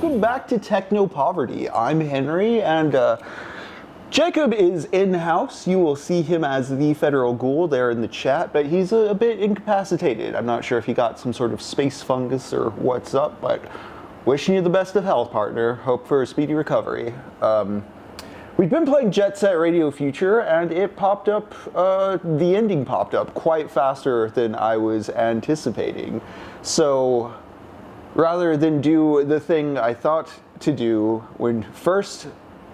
welcome back to Technopoverty. I'm Henry, and Jacob is in-house. You will see him as the Federal Ghoul there in the chat, but he's a bit incapacitated. I'm not sure if he got some sort of space fungus or what's up, but wishing you the best of health, partner. Hope for a speedy recovery. We've been playing Jet Set Radio Future, and it popped up, the ending popped up quite faster than I was anticipating. So, rather than do the thing I thought to do when first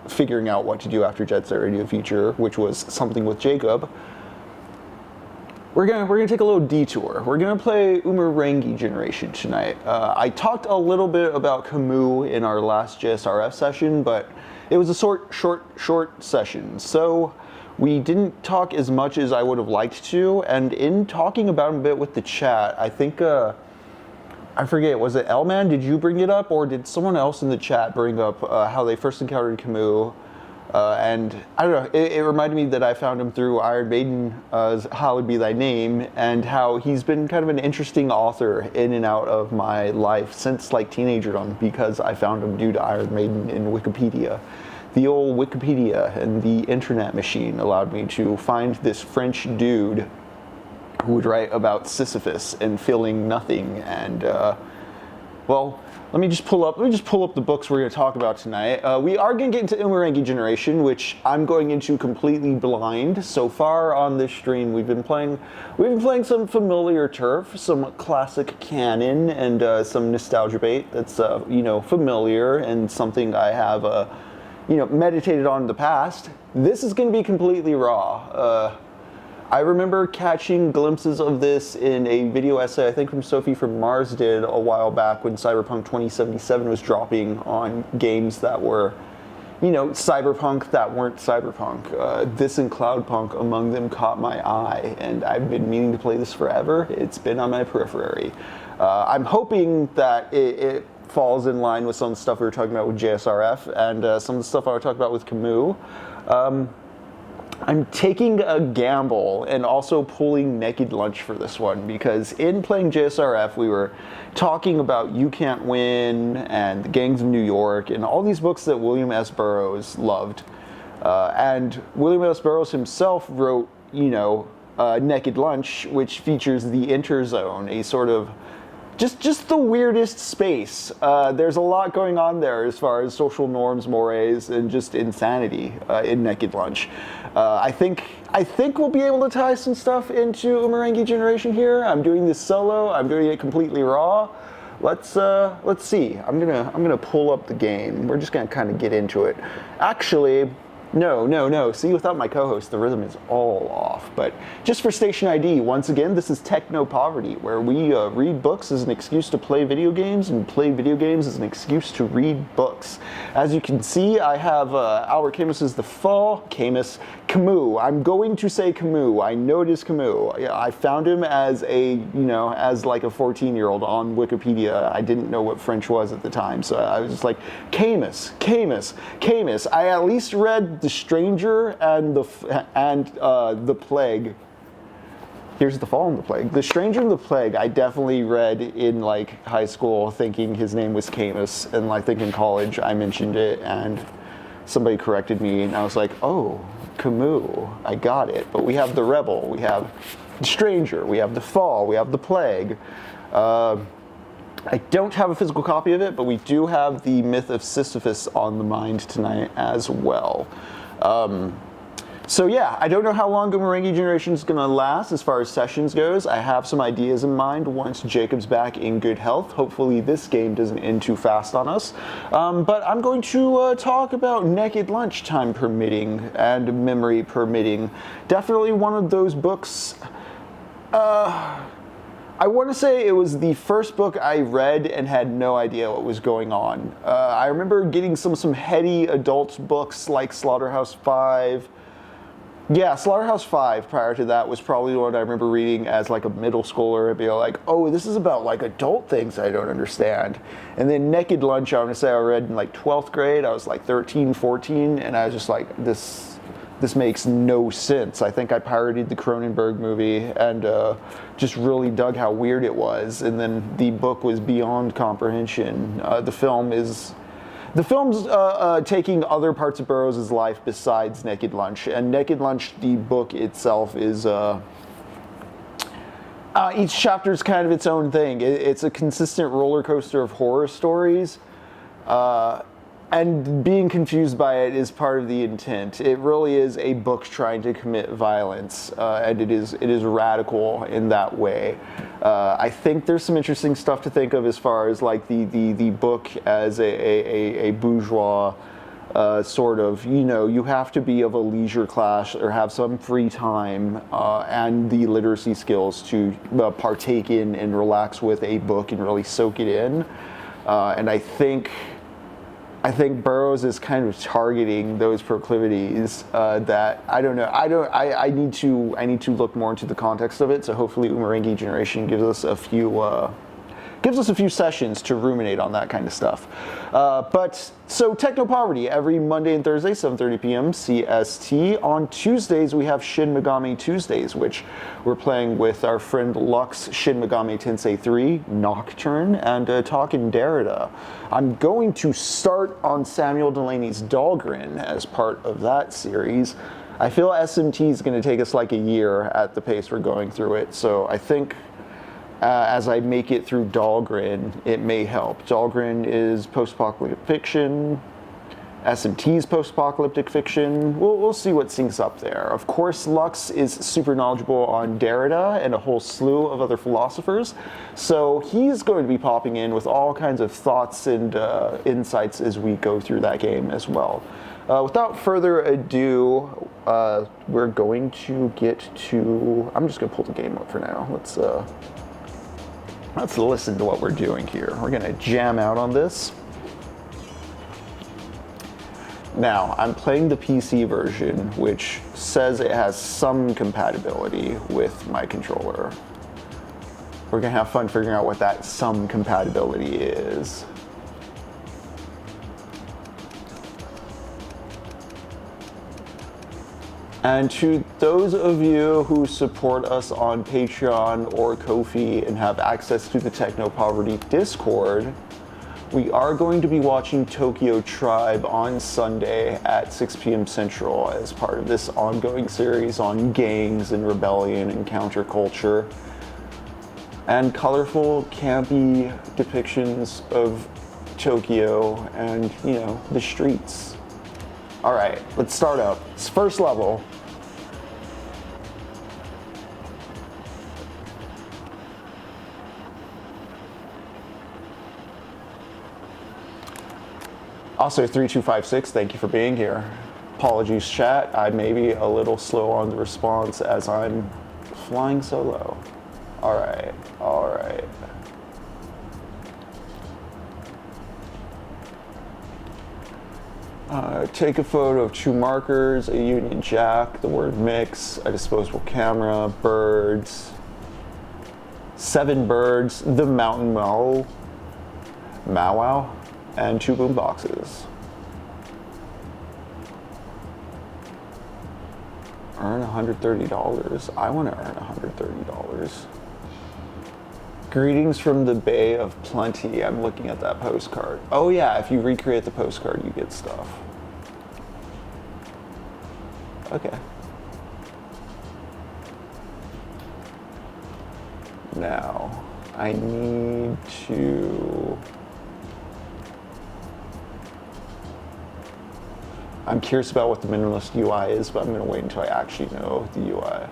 figuring out what to do after Jet Set Radio Future, which was something with Jacob, we're gonna take a little detour. We're gonna play Umurangi Generation tonight. I talked a little bit about Camus in our last JSRF session, but it was a short session, so we didn't talk as much as I would have liked to, and in talking about it a bit with the chat, I think, I forget, was it Elman? Did you bring it up, or did someone else in the chat bring up how they first encountered Camus? And I don't know, it reminded me that I found him through Iron Maiden's Hallowed Be Thy Name, and how he's been kind of an interesting author in and out of my life since like teenagerdom, because I found him due to Iron Maiden in Wikipedia. The old Wikipedia and the internet machine allowed me to find this French dude who would write about Sisyphus and feeling nothing, and well, let me just pull up the books we're going to talk about tonight. We are going to get into Umurangi Generation, which I'm going into completely blind. So far on this stream, we've been playing some familiar turf, some classic canon, and some nostalgia bait that's familiar and something I have meditated on in the past. This is going to be completely raw. I remember catching glimpses of this in a video essay I think from Sophie from Mars did a while back when Cyberpunk 2077 was dropping on games that were, cyberpunk that weren't cyberpunk. This and Cloudpunk among them caught my eye, and I've been meaning to play this forever. It's been on my periphery. I'm hoping that it falls in line with some of the stuff we were talking about with JSRF and some of the stuff I was talking about with Camus. I'm taking a gamble and also pulling Naked Lunch for this one, because in playing JSRF we were talking about You Can't Win and The Gangs of New York and all these books that William S. Burroughs loved. And William S. Burroughs himself wrote, Naked Lunch, which features the Interzone, a sort of just the weirdest space. There's a lot going on there as far as social norms, mores, and just insanity in Naked Lunch. I think we'll be able to tie some stuff into Umurangi Generation here. I'm doing this solo. I'm doing it completely raw. Let's see. I'm gonna pull up the game. We're just gonna kind of get into it. Actually, no. See, without my co-host, the rhythm is all off. But just for station ID, once again, this is Technopoverty, where we read books as an excuse to play video games, and play video games as an excuse to read books. As you can see, I have Albert Camus's The Fall, Camus. I'm going to say Camus. I know it is Camus. I found him as as like a 14-year-old on Wikipedia. I didn't know what French was at the time, so I was just like, Camus. I at least read The Stranger and The Plague. Here's The Fall and The Plague. The Stranger and The Plague I definitely read in like high school, thinking his name was Camus, and I think in college I mentioned it and somebody corrected me, and I was like, oh, Camus, I got it. But we have The Rebel, we have The Stranger, we have The Fall, we have The Plague. I don't have a physical copy of it, but we do have the Myth of Sisyphus on the mind tonight as well. So yeah, I don't know how long Umurangi Generation is going to last as far as sessions goes. I have some ideas in mind once Jacob's back in good health. Hopefully this game doesn't end too fast on us. But I'm going to talk about Naked Lunch, time permitting and memory permitting. Definitely one of those books. I want to say it was the first book I read and had no idea what was going on. I remember getting some heady adult books like Slaughterhouse-5. Yeah, Slaughterhouse-5 prior to that was probably the one I remember reading as like a middle schooler and be like, oh, this is about like adult things I don't understand. And then Naked Lunch, I want to say I read in like 12th grade. I was like 13, 14, and I was just like, this this makes no sense. I think I pirated the Cronenberg movie and just really dug how weird it was, and then the book was beyond comprehension. The film's taking other parts of Burroughs' life besides Naked Lunch, and Naked Lunch, the book itself, is each chapter is kind of its own thing. It's a consistent roller coaster of horror stories. And being confused by it is part of the intent. It really is a book trying to commit violence, and it is radical in that way. I think there's some interesting stuff to think of as far as like the book as a bourgeois sort of, you have to be of a leisure class or have some free time and the literacy skills to partake in and relax with a book and really soak it in. And I think Burroughs is kind of targeting those proclivities that I don't know. I need to look more into the context of it. So hopefully, Umurangi Generation gives us a few sessions to ruminate on that kind of stuff. But so Technopoverty every Monday and Thursday, 7:30 p.m. CST. On Tuesdays we have Shin Megami Tuesdays, which we're playing with our friend Lux Shin Megami Tensei 3 Nocturne and talking Derrida. I'm going to start on Samuel Delaney's Dahlgren as part of that series. I feel SMT is going to take us like a year at the pace we're going through it, so I think as I make it through Dahlgren, it may help. Dahlgren is post-apocalyptic fiction. SMT's post-apocalyptic fiction. We'll see what syncs up there. Of course, Lux is super knowledgeable on Derrida and a whole slew of other philosophers, so he's going to be popping in with all kinds of thoughts and insights as we go through that game as well. Without further ado, we're going to get to... I'm just going to pull the game up for now. Let's listen to what we're doing here. We're gonna jam out on this. Now, I'm playing the PC version, which says it has some compatibility with my controller. We're gonna have fun figuring out what that some compatibility is. And to those of you who support us on Patreon or Ko-fi and have access to the Technopoverty Discord, we are going to be watching Tokyo Tribe on Sunday at 6 p.m. Central as part of this ongoing series on gangs and rebellion and counterculture and colorful, campy depictions of Tokyo and, the streets. All right, let's start up. It's first level. Also, 3256, thank you for being here. Apologies, chat. I may be a little slow on the response as I'm flying solo. All right. Take a photo of 2 markers, a Union Jack, the word mix, a disposable camera, birds, 7 birds, the mountain Mau Wow, and 2 boom boxes. Earn $130. I want to earn $130. Greetings from the Bay of Plenty. I'm looking at that postcard. Oh yeah, if you recreate the postcard, you get stuff. Okay. Now, I need to... I'm curious about what the minimalist UI is, but I'm going to wait until I actually know the UI.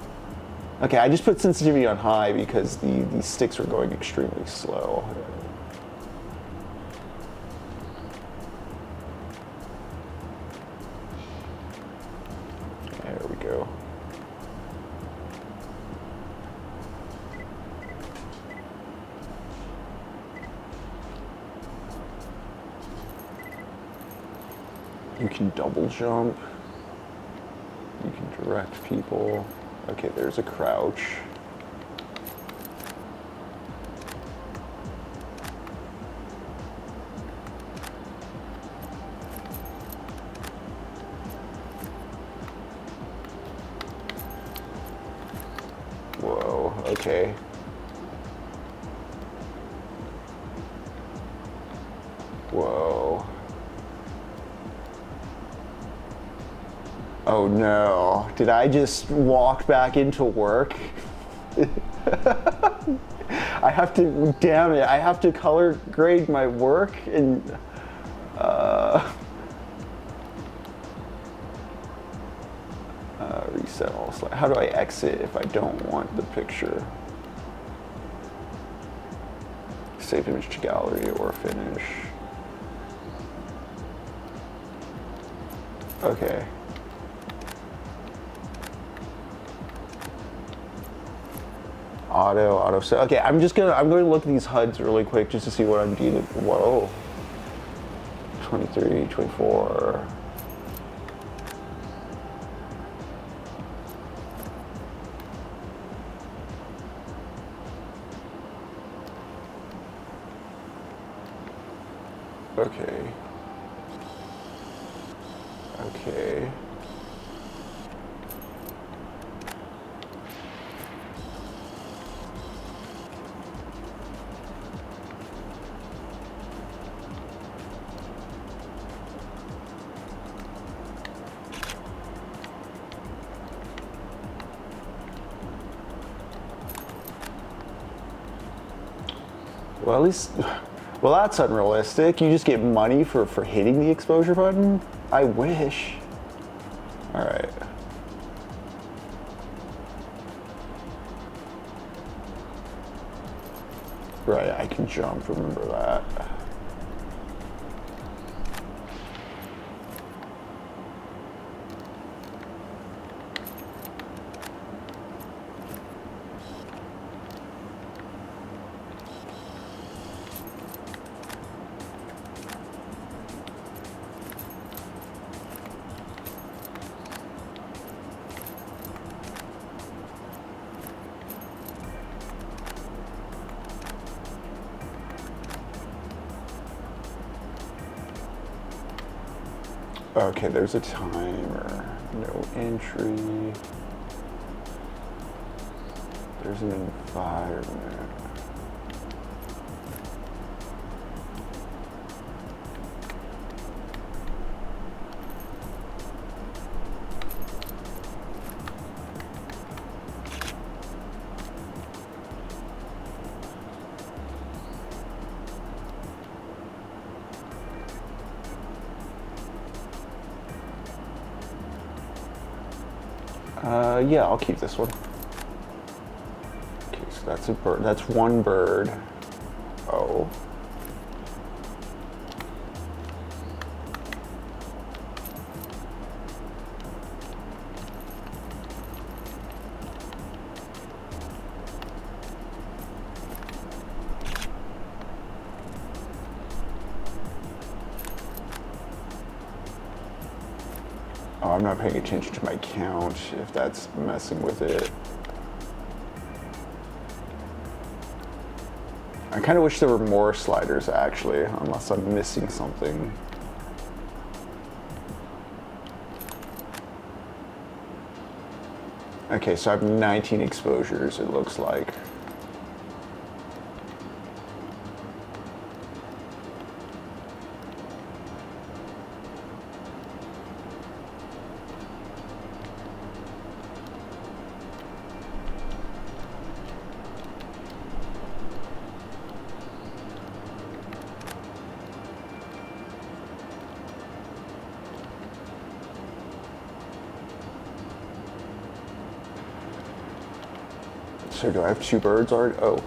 Okay, I just put sensitivity on high because the sticks are going extremely slow. There we go. You can double jump. You can direct people. Okay, there's a crouch. okay. Whoa. Oh no, did I just walk back into work? I have to, damn it, I have to color grade my work and reset all slides. How do I exit if I don't want the picture? Save image to gallery or finish. Okay. Auto, so okay, I'm going to look at these HUDs really quick just to see what I'm dealing. Whoa. 23, 24. Okay. Okay. Well, at least, well, that's unrealistic. You just get money for hitting the exposure button? I wish. All right. Right, I can jump, remember that. Okay, there's a timer. No entry. There's an environment. Yeah, I'll keep this one. Okay, so that's a bird. That's one bird. Oh. Oh, I'm not paying attention to my count if that's messing with it. I kind of wish there were more sliders actually, unless I'm missing something. Okay, so I have 19 exposures, it looks like. So do I have two birds already? Oh.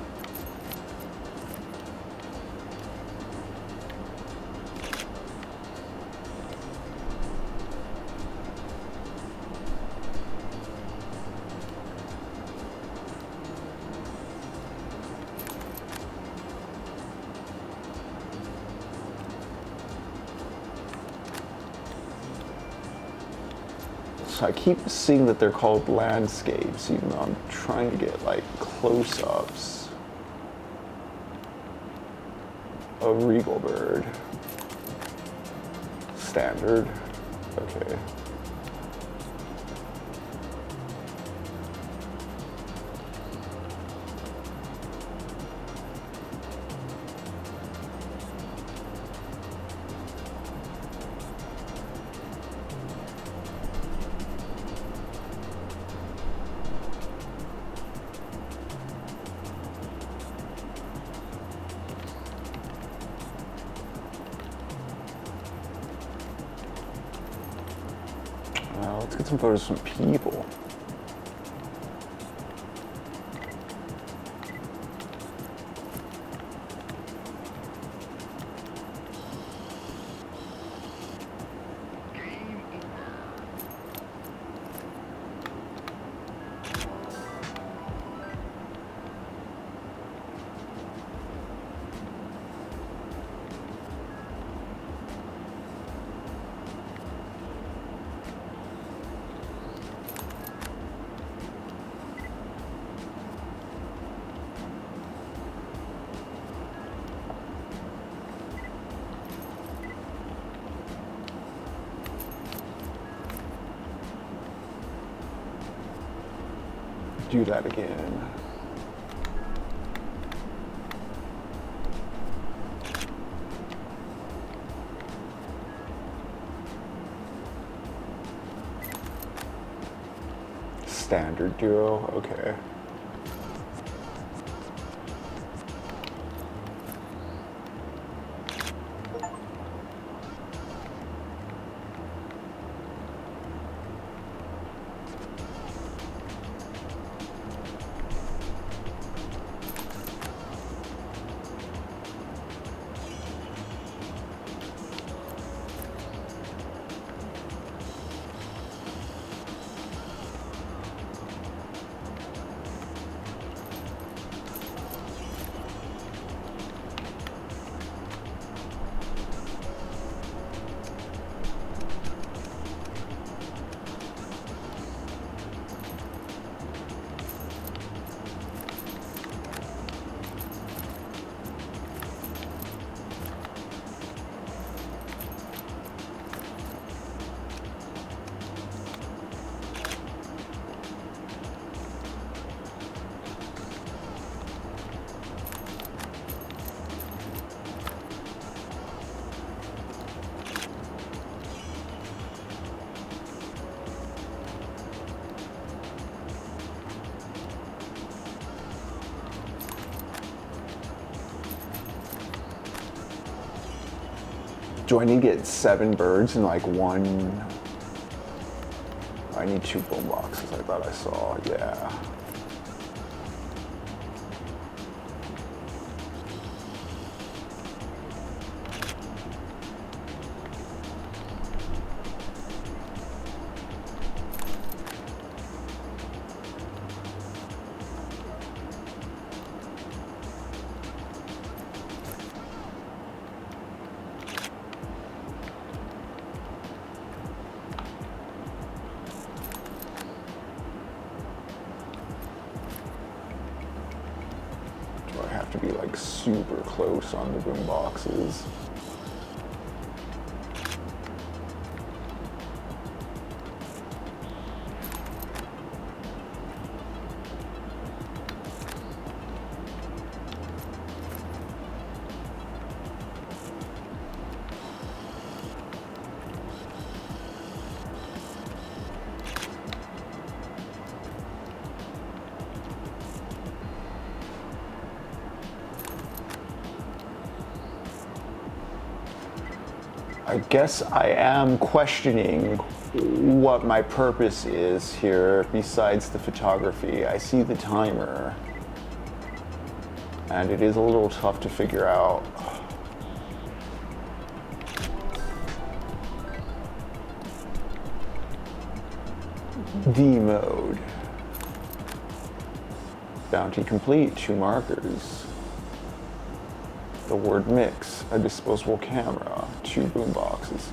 So I keep seeing that they're called landscapes, even though I'm trying to get like close-ups. A regal bird. Standard. Okay. Let's get some photos from people. Do that again. Standard duo, okay. Do I need to get 7 birds in like one? I need 2 boom boxes, I thought I saw, yeah. To be like super close on the boom boxes. I guess I am questioning what my purpose is here besides the photography. I see the timer, and it is a little tough to figure out. D mode. Bounty complete, 2 markers. The word mix, a disposable camera, 2 boom boxes.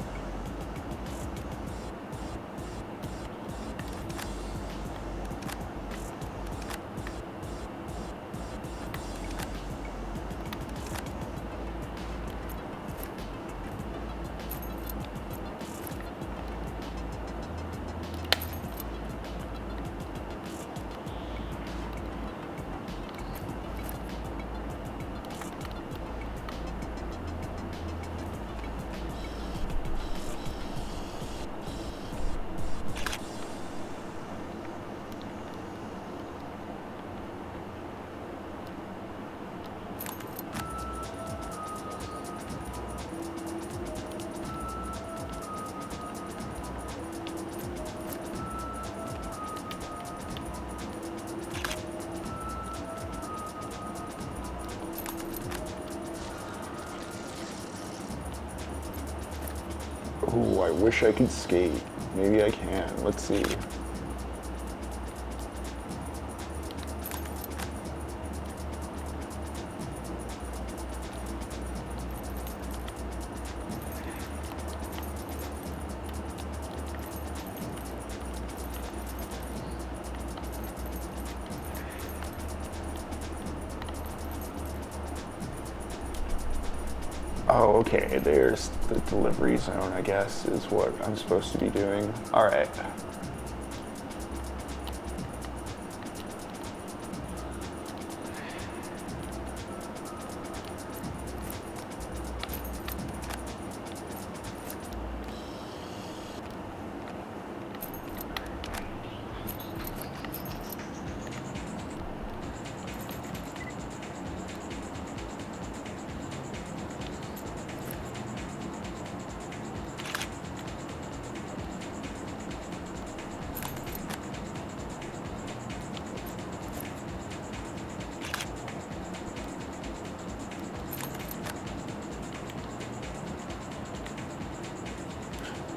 Ooh, I wish I could skate. Maybe I can. Let's see. Oh, okay, there's the delivery zone, I guess, is what I'm supposed to be doing. All right.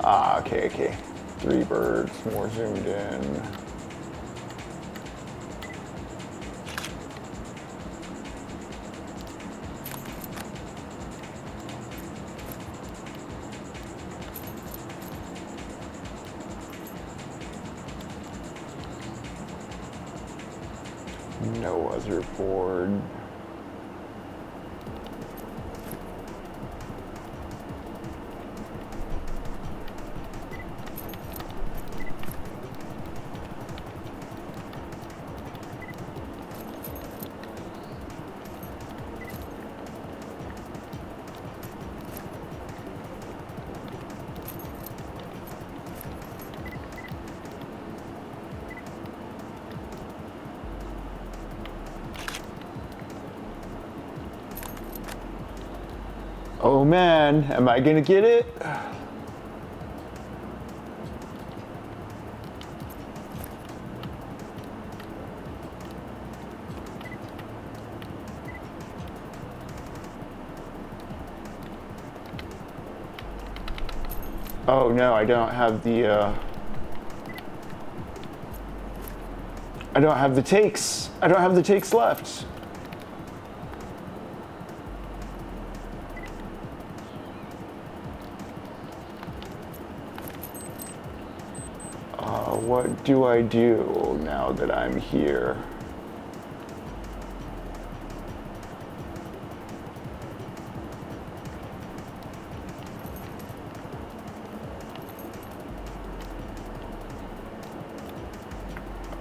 Ah, okay, okay. 3 birds, more zoomed in. No other board. Oh man, am I gonna get it? Oh no, I don't have the I don't have the takes. I don't have the takes left. What do I do now that I'm here?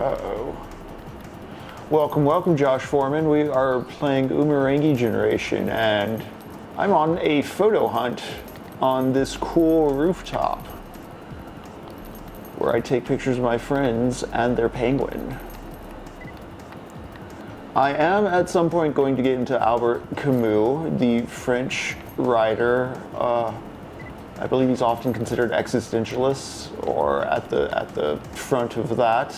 Uh-oh. Welcome, welcome, Josh Foreman. We are playing Umurangi Generation, and I'm on a photo hunt on this cool rooftop where I take pictures of my friends and their penguin. I am at some point going to get into Albert Camus, the French writer. I believe he's often considered existentialist, or at the front of that.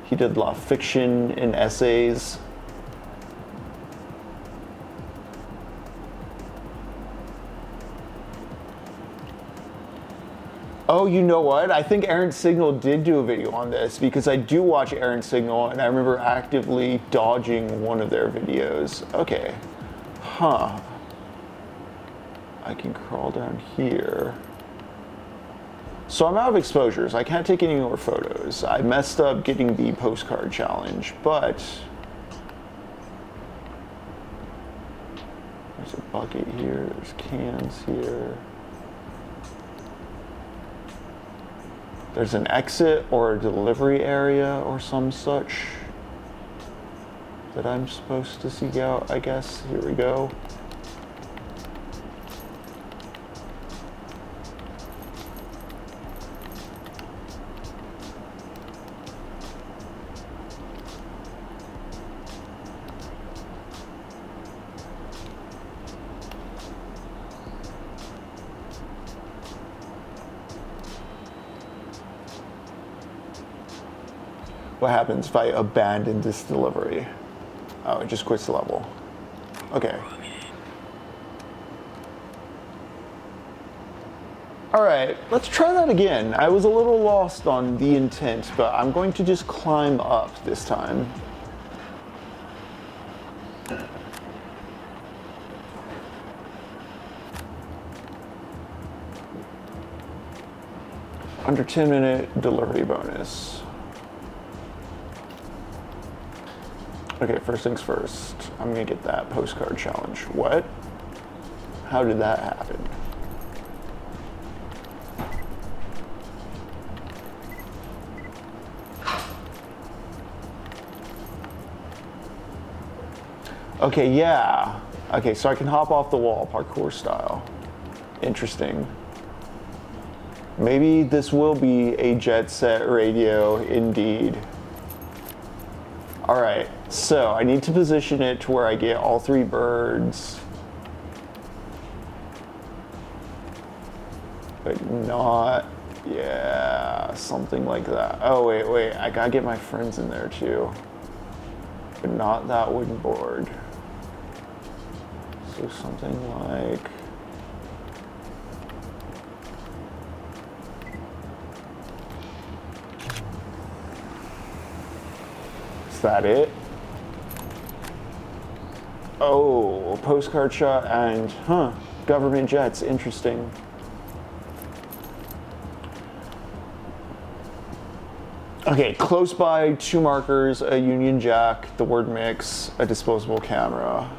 He did a lot of fiction and essays. Oh, you know what? I think Aaron Signal did do a video on this, because I do watch Aaron Signal and I remember actively dodging one of their videos. Okay. Huh. I can crawl down here. So I'm out of exposures. I can't take any more photos. I messed up getting the postcard challenge, but there's a bucket here, there's cans here. There's an exit or a delivery area or some such that I'm supposed to seek out, I guess. Here we go. What happens if I abandon this delivery? Oh, it just quits the level. Okay. All right, let's try that again. I was a little lost on the intent, but I'm going to just climb up this time. Under 10-minute delivery bonus. Okay, first things first. I'm gonna get that postcard challenge. What? How did that happen? Okay, yeah. Okay, so I can hop off the wall, parkour style. Interesting. Maybe this will be a jet set radio indeed. All right, so I need to position it to where I get all three birds. But not, yeah, something like that. Oh, wait, I gotta get my friends in there too. But not that wooden board. So something like... Is that it? Oh, postcard shot and, government jets, interesting. Okay, close by, 2 markers, a Union Jack, the word mix, a disposable camera.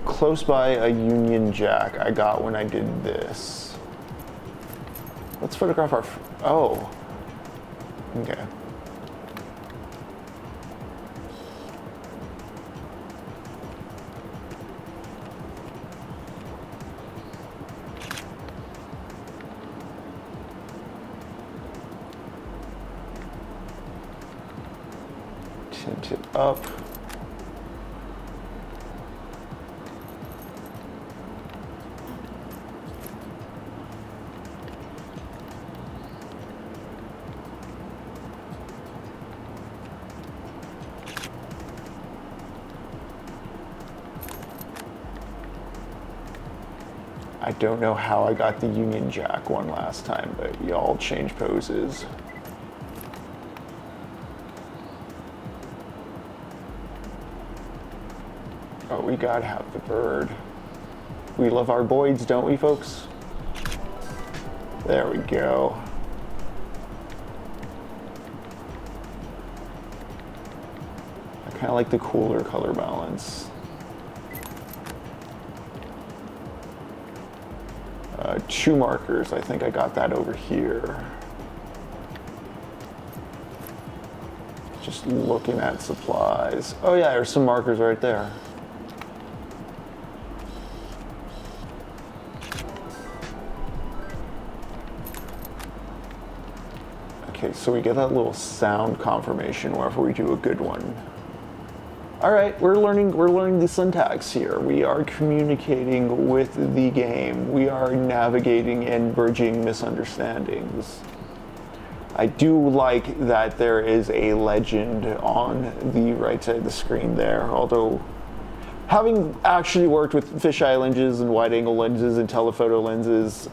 Close by a Union Jack I got when I did this. Let's photograph our, oh, okay. Tint it up. I don't know how I got the Union Jack one last time, but y'all change poses. Oh, we gotta have the bird. We love our Boyds, don't we, folks? There we go. I kind of like the cooler color balance. 2 markers, I think I got that over here. Just looking at supplies. Oh yeah, there's some markers right there. Okay, so we get that little sound confirmation whenever we do a good one. All right, we're learning the syntax here. We are communicating with the game. We are navigating and bridging misunderstandings. I do like that there is a legend on the right side of the screen there, although having actually worked with fisheye lenses and wide-angle lenses and telephoto lenses,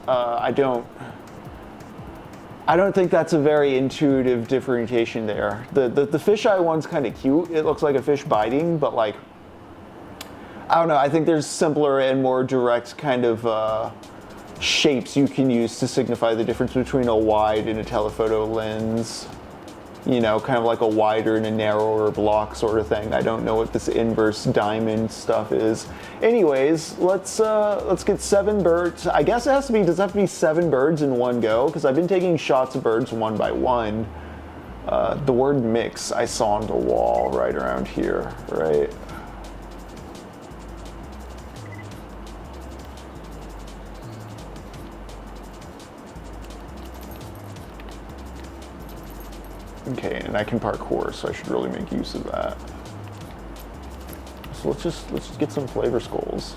I don't think that's a very intuitive differentiation there. The fisheye one's kind of cute. It looks like a fish biting, but like, I don't know, I think there's simpler and more direct kind of shapes you can use to signify the difference between a wide and a telephoto lens. You know, kind of like a wider and a narrower block sort of thing. I don't know what this inverse diamond stuff is. Anyways, let's get 7 birds. I guess it has to be, does it have to be 7 birds in one go? Because I've been taking shots of birds one by one. The word mix I saw on the wall right around here, right? Okay, and I can parkour, so I should really make use of that. So let's just get some flavor skulls.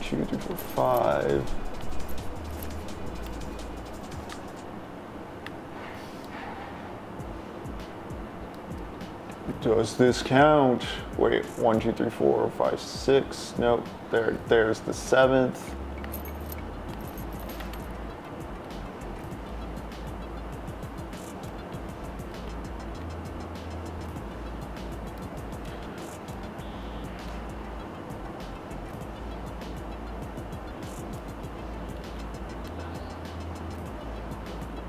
2, 3, 4, 5. Does this count? Wait, 1, 2, 3, 4, 5, 6. Nope. There's the 7th.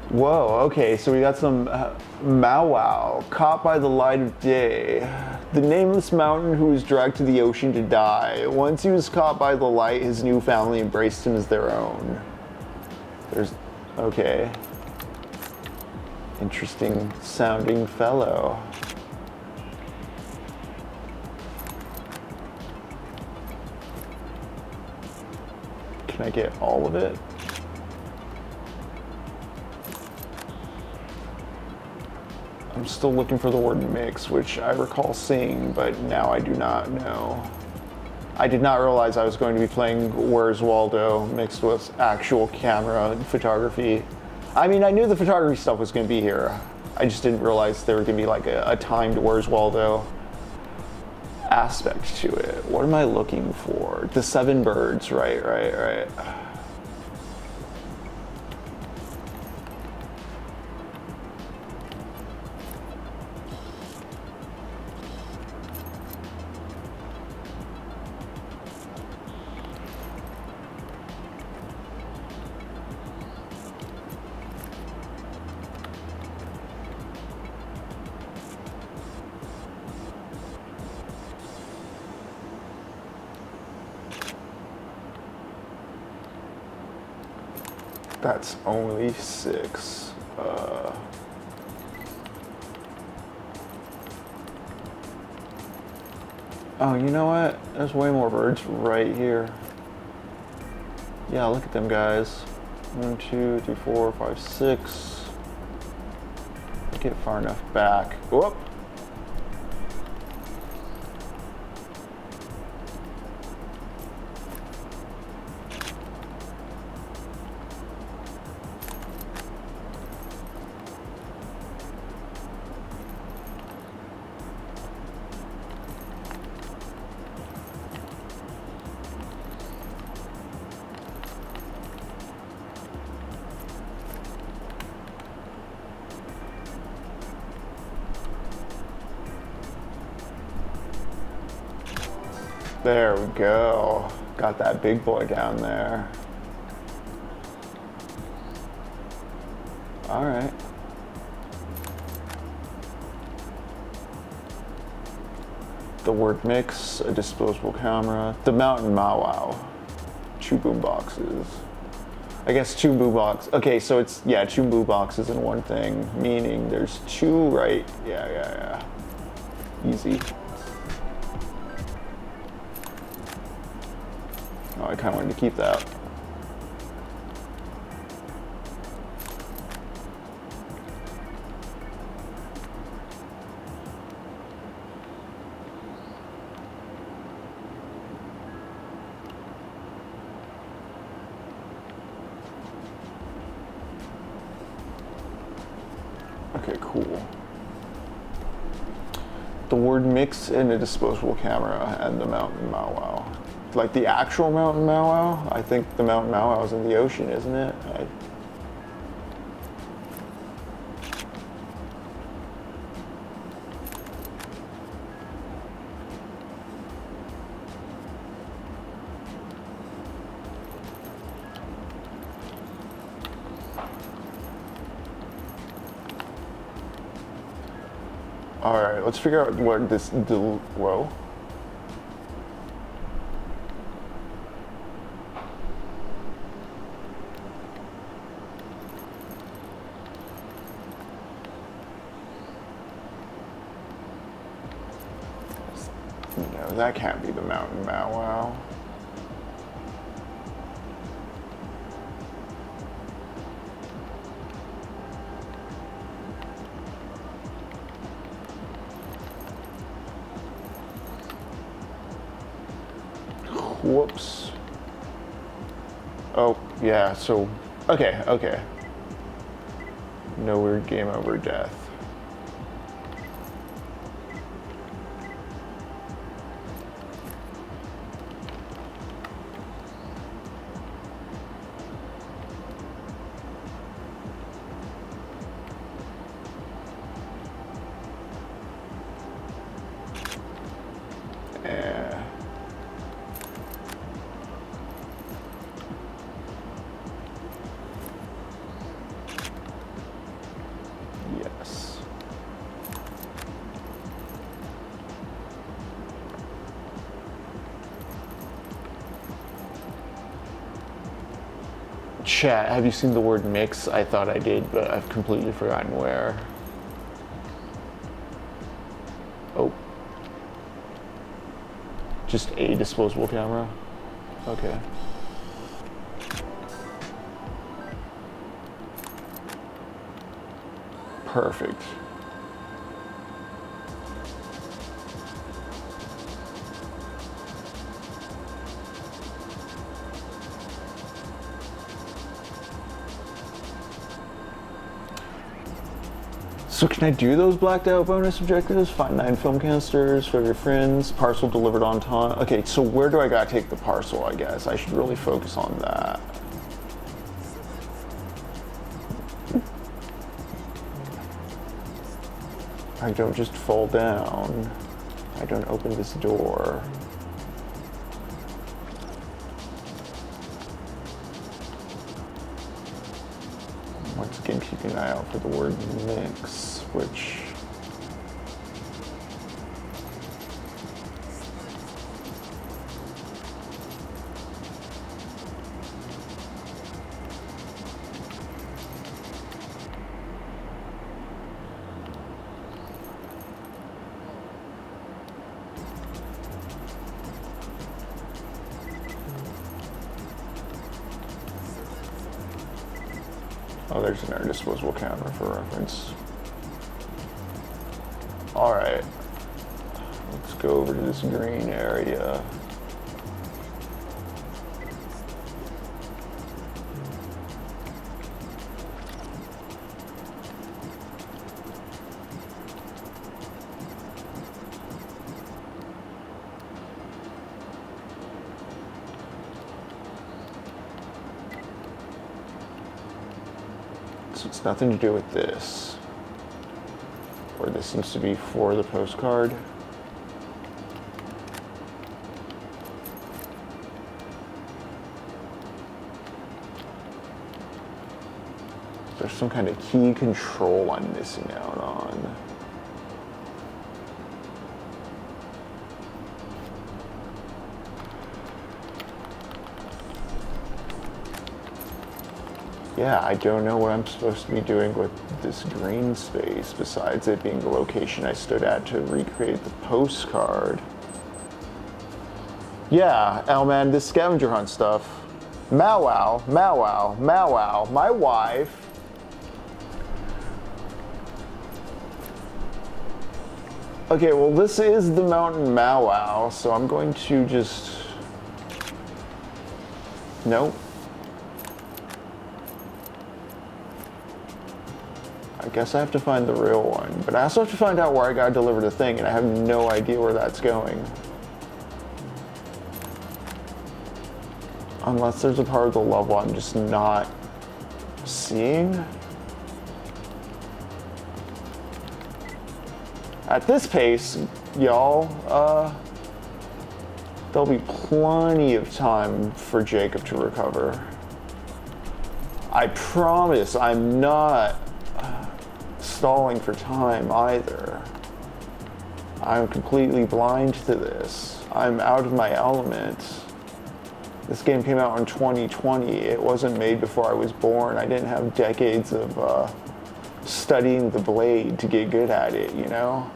Whoa, okay, so we got some Mau, caught by the light of day. The nameless mountain who was dragged to the ocean to die. Once he was caught by the light, his new family embraced him as their own. Okay. Interesting sounding fellow. Can I get all of it? I'm still looking for the word mix, which I recall seeing, but now I do not know. I did not realize I was going to be playing Where's Waldo mixed with actual camera and photography. I mean, I knew the photography stuff was going to be here. I just didn't realize there was going to be like a timed Where's Waldo aspect to it. What am I looking for? The 7 birds, right. That's only 6. Oh, you know what? There's way more birds right here. Yeah, look at them guys. 1, 2, 3, 4, 5, 6. Get far enough back. Whoop. There we go. Got that big boy down there. All right. The word mix, a disposable camera, the mountain Mau, 2 boom boxes. I guess 2 boom boxes. Okay, so it's, yeah, 2 boom boxes in one thing, meaning there's 2, right? Yeah. Easy. Oh, I kind of wanted to keep that. Okay, cool. The word mix in a disposable camera and the mountain Mau. Like the actual mountain Mau. I think the mountain Mau is in the ocean, isn't it? All right, let's figure out what this whoa. No, that can't be the mountain Mau. Whoops. Oh, yeah, so, okay, okay. No weird game over death. Yes. Chat, have you seen the word mix? I thought I did, but I've completely forgotten where. Oh. Just a disposable camera? Okay. Perfect. So can I do those blacked out bonus objectives? Find 9 film canisters for your friends, parcel delivered on time. Okay, so where do I gotta take the parcel, I guess? I should really focus on that. I don't just fall down. I don't open this door. Once again, keeping an eye out for the word mix, which... Oh, there's another disposable camera for reference. All right, let's go over to this green area. So it's nothing to do with this. Or this seems to be for the postcard. There's some kind of key control I'm missing out on. Yeah, I don't know what I'm supposed to be doing with this green space besides it being the location I stood at to recreate the postcard. Yeah, Elman, this scavenger hunt stuff. Mau-wow, Mau-wow, Mau-wow, my wife. Okay, well this is the mountain Mau-wow, so I'm going to just... Nope. I guess I have to find the real one, but I also have to find out where I gotta deliver the thing, and I have no idea where that's going. Unless there's a part of the level I'm just not seeing. At this pace, y'all, there'll be plenty of time for Jacob to recover. I promise I'm not stalling for time either. I'm completely blind to this. I'm out of my element. This game came out in 2020. It wasn't made before I was born. I didn't have decades of studying the blade to get good at it, you know?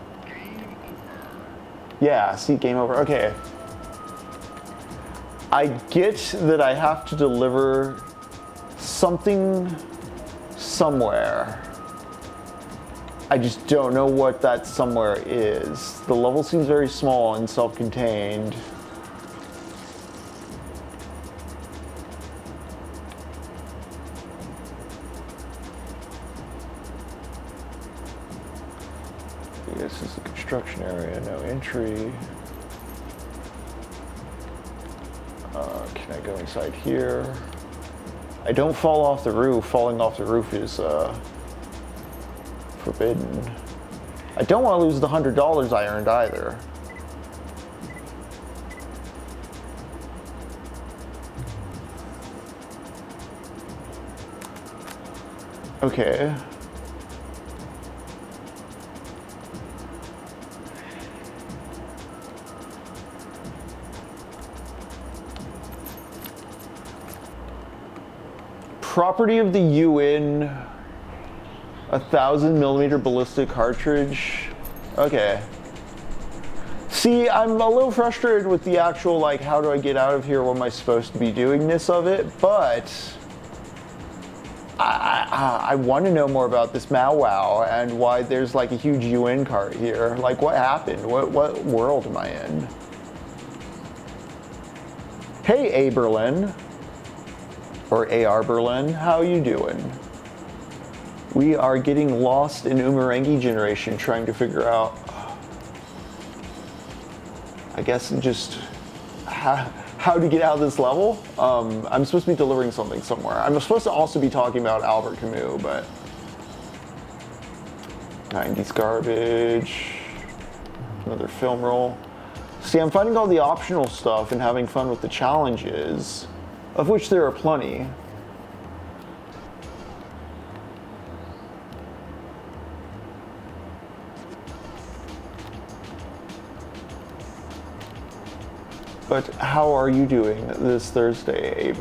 Yeah, see, game over. Okay. I get that I have to deliver something somewhere. I just don't know what that somewhere is. The level seems very small and self-contained. this is the construction area, no entry. Can I go inside here? I don't fall off the roof. Falling off the roof is forbidden. I don't want to lose the $100 I earned either. Okay. Property of the UN, 1,000mm ballistic cartridge. Okay. See, I'm a little frustrated with the actual, like, how do I get out of here? What am I supposed to be doing-ness of it? But I want to know more about this Mau Wow and why there's like a huge UN cart here. Like, what happened? What world am I in? Hey, Aberlin. Or A.R. Berlin, how you doing? We are getting lost in Umurangi Generation, trying to figure out, I guess, just how to get out of this level. I'm supposed to be delivering something somewhere. I'm supposed to also be talking about Albert Camus, but 90s garbage, another film roll. See, I'm finding all the optional stuff and having fun with the challenges, of which there are plenty. But how are you doing this Thursday,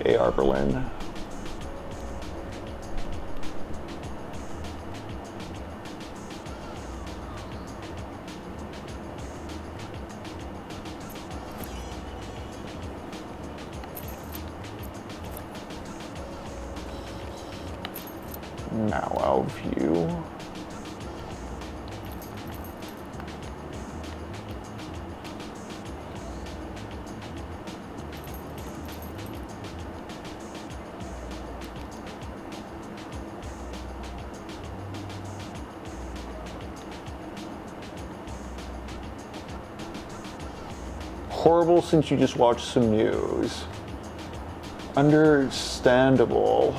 A.R. Berlin? Mau Wow view. Horrible since you just watched some news. Understandable.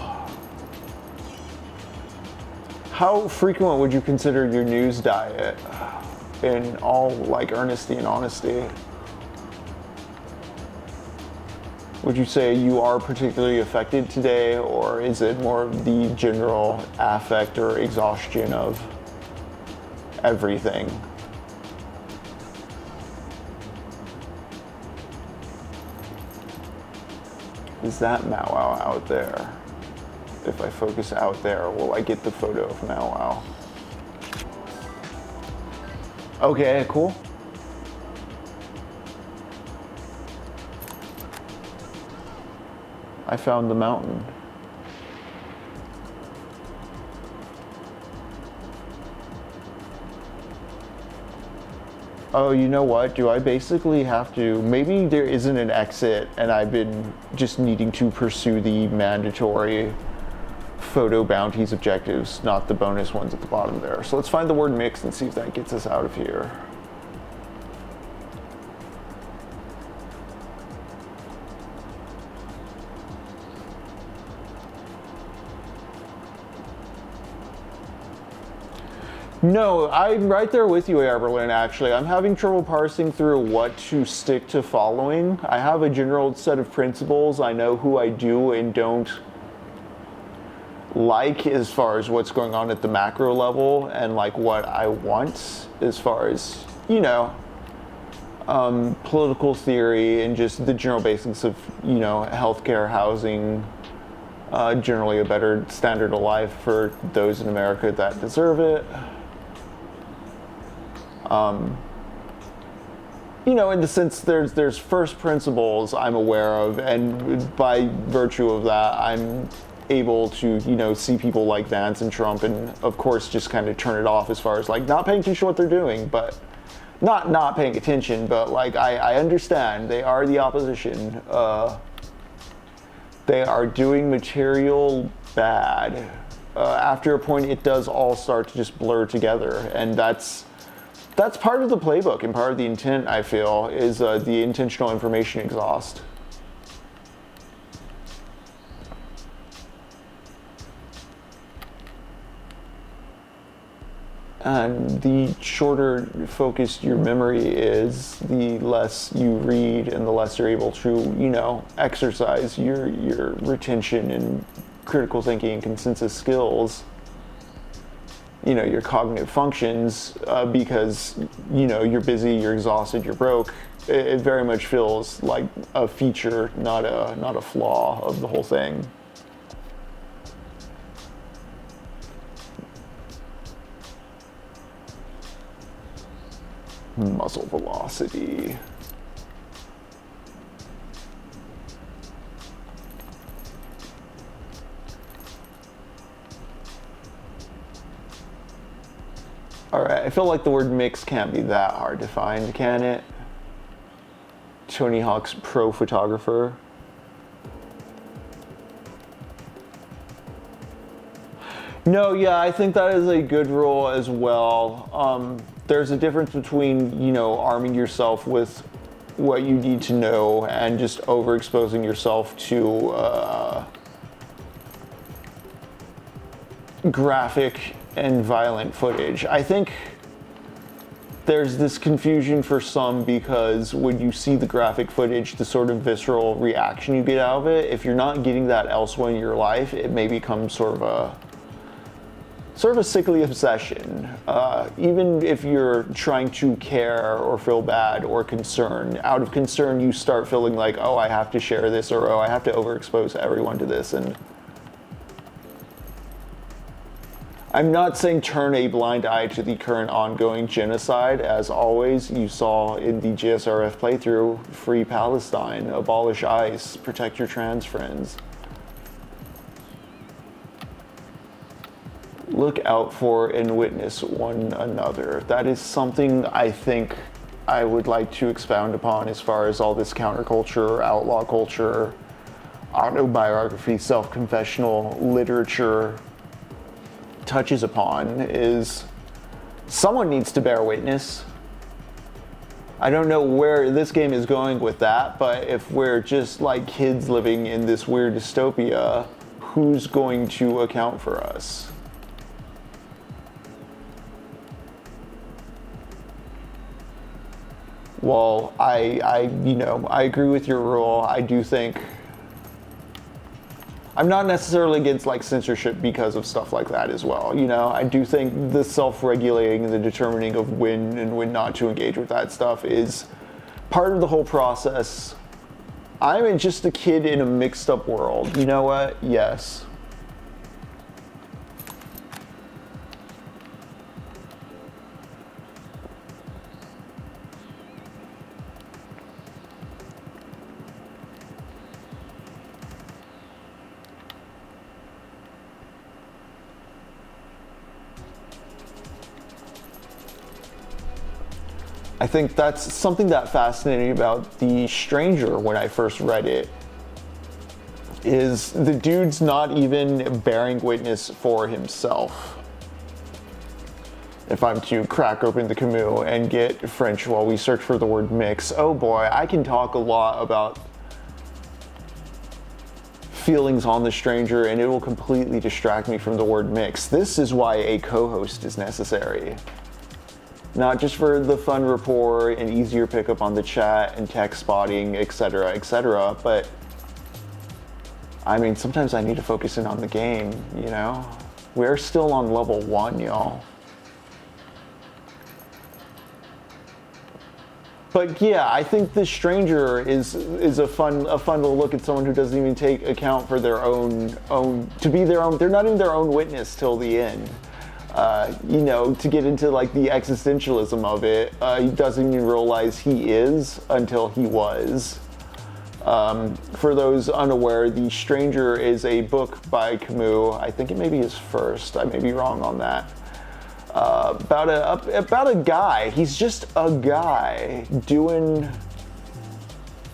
How frequent would you consider your news diet? In all, like, earnesty and honesty. Would you say you are particularly affected today, or is it more of the general affect or exhaustion of everything? Is that Mau Wow out there? If I focus out there, will I get the photo of Mau Wow? Okay, cool. I found the mountain. Oh, you know what? Do I basically have to, maybe there isn't an exit and I've been just needing to pursue the mandatory photo bounties objectives, not the bonus ones at the bottom there. So let's find the word mix and see if that gets us out of here. No, I'm right there with you, Aberlin, actually. I'm having trouble parsing through what to stick to following. I have a general set of principles. I know who I do and don't like as far as what's going on at the macro level and like what I want as far as, you know, political theory and just the general basics of, you know, healthcare, housing, generally a better standard of life for those in America that deserve it. You know, in the sense there's first principles I'm aware of, and by virtue of that, I'm able to, you know, see people like Vance and Trump and, of course, just kind of turn it off as far as, like, not paying attention to what they're doing, but not paying attention, but, like, I understand. They are the opposition. They are doing material bad. after a point, it does all start to just blur together, and that's part of the playbook and part of the intent, I feel, is the intentional information exhaust. And the shorter focused your memory is, the less you read and the less you're able to, exercise your retention and critical thinking and consensus skills, your cognitive functions, because, you're busy, you're exhausted, you're broke. It very much feels like a feature, not a flaw of the whole thing. Muzzle velocity. Alright, I feel like the word mix can't be that hard to find, can it? Tony Hawk's pro photographer. No, yeah, I think that is a good rule as well. There's a difference between, arming yourself with what you need to know and just overexposing yourself to graphic and violent footage. I think there's this confusion for some because when you see the graphic footage, the sort of visceral reaction you get out of it, if you're not getting that elsewhere in your life, it may become sort of a sickly obsession. Even if you're trying to care or feel bad or concern, out of concern you start feeling like, oh, I have to share this, or oh, I have to overexpose everyone to this. And I'm not saying turn a blind eye to the current ongoing genocide. As always, you saw in the GSRF playthrough, free Palestine, abolish ICE, protect your trans friends. Look out for and witness one another. That is something I think I would like to expound upon as far as all this counterculture, outlaw culture, autobiography, self-confessional literature touches upon, is someone needs to bear witness. I don't know where this game is going with that, but if we're just like kids living in this weird dystopia, who's going to account for us? Well, I agree with your rule. I do think I'm not necessarily against like censorship because of stuff like that as well. I do think the self-regulating and the determining of when and when not to engage with that stuff is part of the whole process. I'm just a kid in a mixed up world. You know what? Yes. I think that's something that fascinated me about The Stranger when I first read it, is the dude's not even bearing witness for himself. If I'm to crack open the Camus and get French while we search for the word mix, oh boy, I can talk a lot about feelings on The Stranger and it will completely distract me from the word mix. This is why a co-host is necessary. Not just for the fun rapport and easier pickup on the chat and text spotting, etc., but I mean, sometimes I need to focus in on the game, We're still on level 1, y'all. But yeah, I think The Stranger is a fun little look at someone who doesn't even take account for their own they're not even their own witness till the end. To get into like the existentialism of it, he doesn't even realize he is until he was. For those unaware, The Stranger is a book by Camus. I think it may be his first. I may be wrong on that. About a guy. He's just a guy doing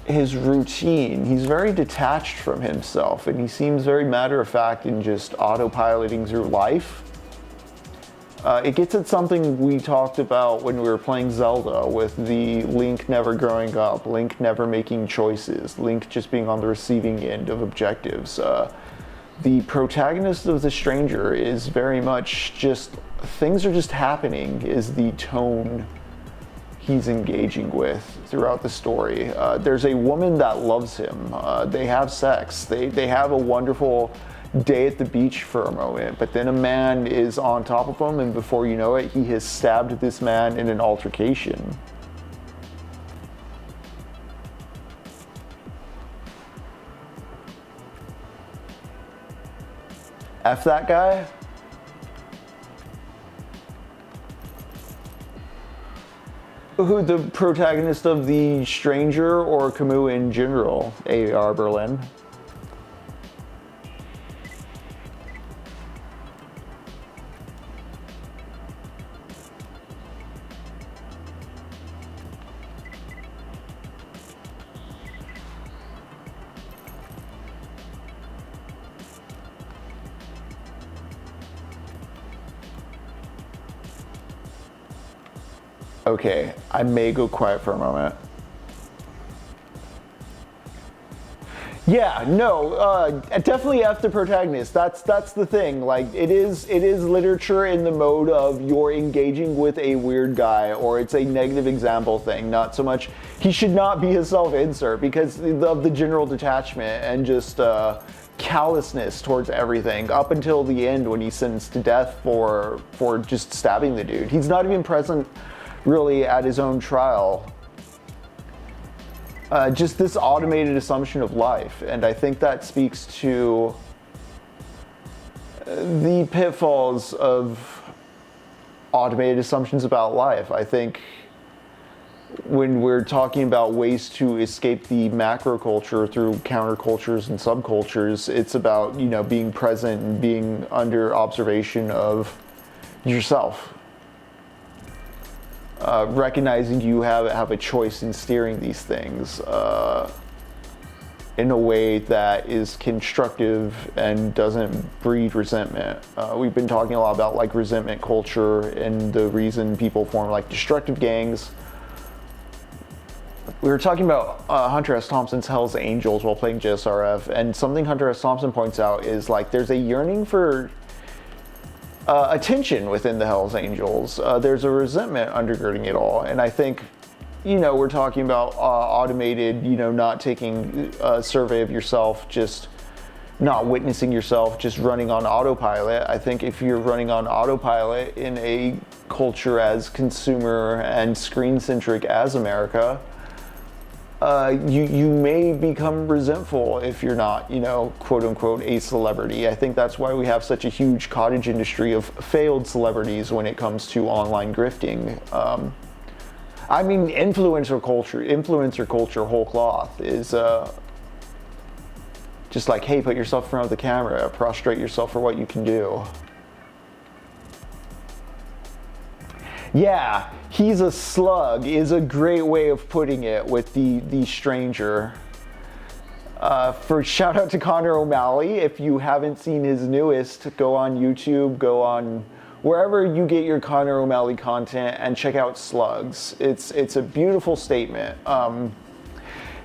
his routine. He's very detached from himself, and he seems very matter-of-fact in just autopiloting through life. It gets at something we talked about when we were playing Zelda, with the Link never growing up, Link never making choices, Link just being on the receiving end of objectives. The protagonist of The Stranger is very much just, things are just happening, is the tone he's engaging with throughout the story. There's a woman that loves him. They have sex. They have a wonderful day at the beach for a moment, but then a man is on top of him, and before you know it, he has stabbed this man in an altercation. F that guy? Who, the protagonist of The Stranger or Camus in general, A.R. Berlin? Okay, I may go quiet for a moment. Yeah, no, definitely F the protagonist. That's the thing. Like, it is literature in the mode of you're engaging with a weird guy, or it's a negative example thing. Not so much, he should not be a self-insert because of the general detachment and just callousness towards everything up until the end when he's sentenced to death for just stabbing the dude. He's not even present really at his own trial. Just this automated assumption of life, and I think that speaks to the pitfalls of automated assumptions about life. I think when we're talking about ways to escape the macro culture through countercultures and subcultures, it's about, you know, being present and being under observation of yourself. Recognizing you have a choice in steering these things in a way that is constructive and doesn't breed resentment. We've been talking a lot about like resentment culture and the reason people form like destructive gangs. We were talking about Hunter S. Thompson's Hell's Angels while playing JSRF, and something Hunter S. Thompson points out is like there's a yearning for attention within the Hells Angels. There's a resentment undergirding it all, and I think, you know, we're talking about automated, you know, not taking a survey of yourself, just not witnessing yourself, just running on autopilot. I think if you're running on autopilot in a culture as consumer and screen-centric as America, you may become resentful if you're not, you know, quote unquote, a celebrity. I think that's why we have such a huge cottage industry of failed celebrities when it comes to online grifting. I mean, influencer culture, whole cloth, is just like, hey, put yourself in front of the camera, prostrate yourself for what you can do. Yeah, he's a slug is a great way of putting it with the Stranger. For shout out to Connor O'Malley. If you haven't seen his newest, go on YouTube, go on wherever you get your Connor O'Malley content and check out Slugs. It's a beautiful statement.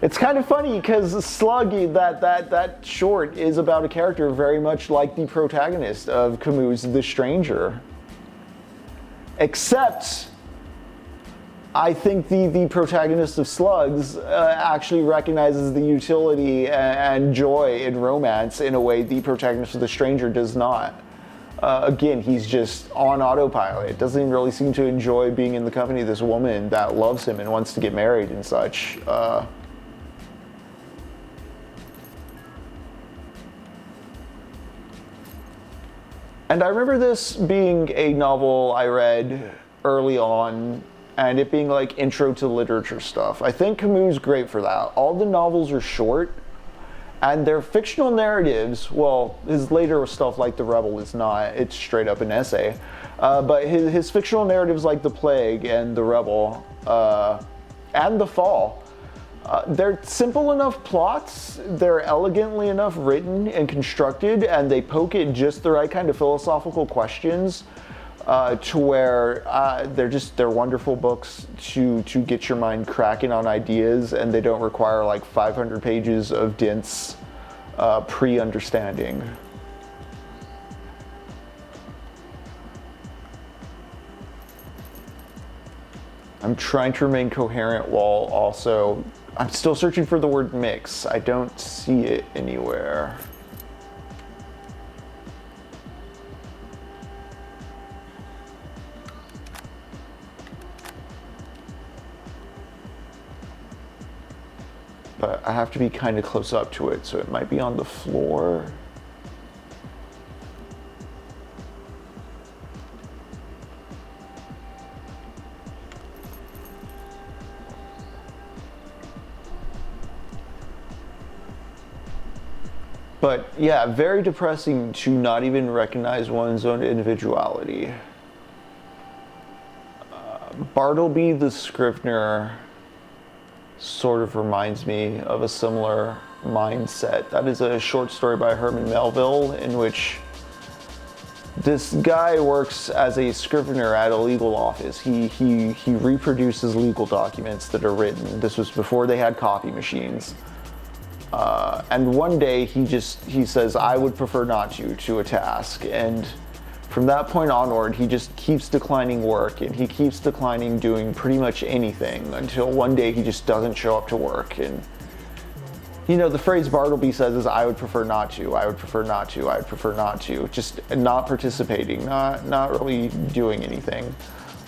It's kind of funny because Slug, that short is about a character very much like the protagonist of Camus' The Stranger. Except, I think the protagonist of Slugs actually recognizes the utility and joy in romance in a way the protagonist of The Stranger does not. Again, he's just on autopilot. Doesn't even really seem to enjoy being in the company of this woman that loves him and wants to get married and such. And I remember this being a novel I read early on, and it being like intro to literature stuff. I think Camus is great for that. All the novels are short, and they're fictional narratives. Well, his later stuff like The Rebel is not, it's straight up an essay. But his fictional narratives like The Plague and The Rebel, and The Fall, They're simple enough plots, they're elegantly enough written and constructed, and they poke at just the right kind of philosophical questions to where they're wonderful books to get your mind cracking on ideas, and they don't require like 500 pages of dense pre-understanding. I'm trying to remain coherent while also, I'm still searching for the word mix. I don't see it anywhere. But I have to be kind of close up to it, so it might be on the floor. But yeah, very depressing to not even recognize one's own individuality. Bartleby the Scrivener sort of reminds me of a similar mindset. That is a short story by Herman Melville in which this guy works as a scrivener at a legal office. He reproduces legal documents that are written. This was before they had copy machines. And one day he says, I would prefer not to a task. And from that point onward, he just keeps declining work, and he keeps declining doing pretty much anything until one day he just doesn't show up to work. And you know, the phrase Bartleby says is, I would prefer not to, I would prefer not to, I would prefer not to. Just not participating, not really doing anything.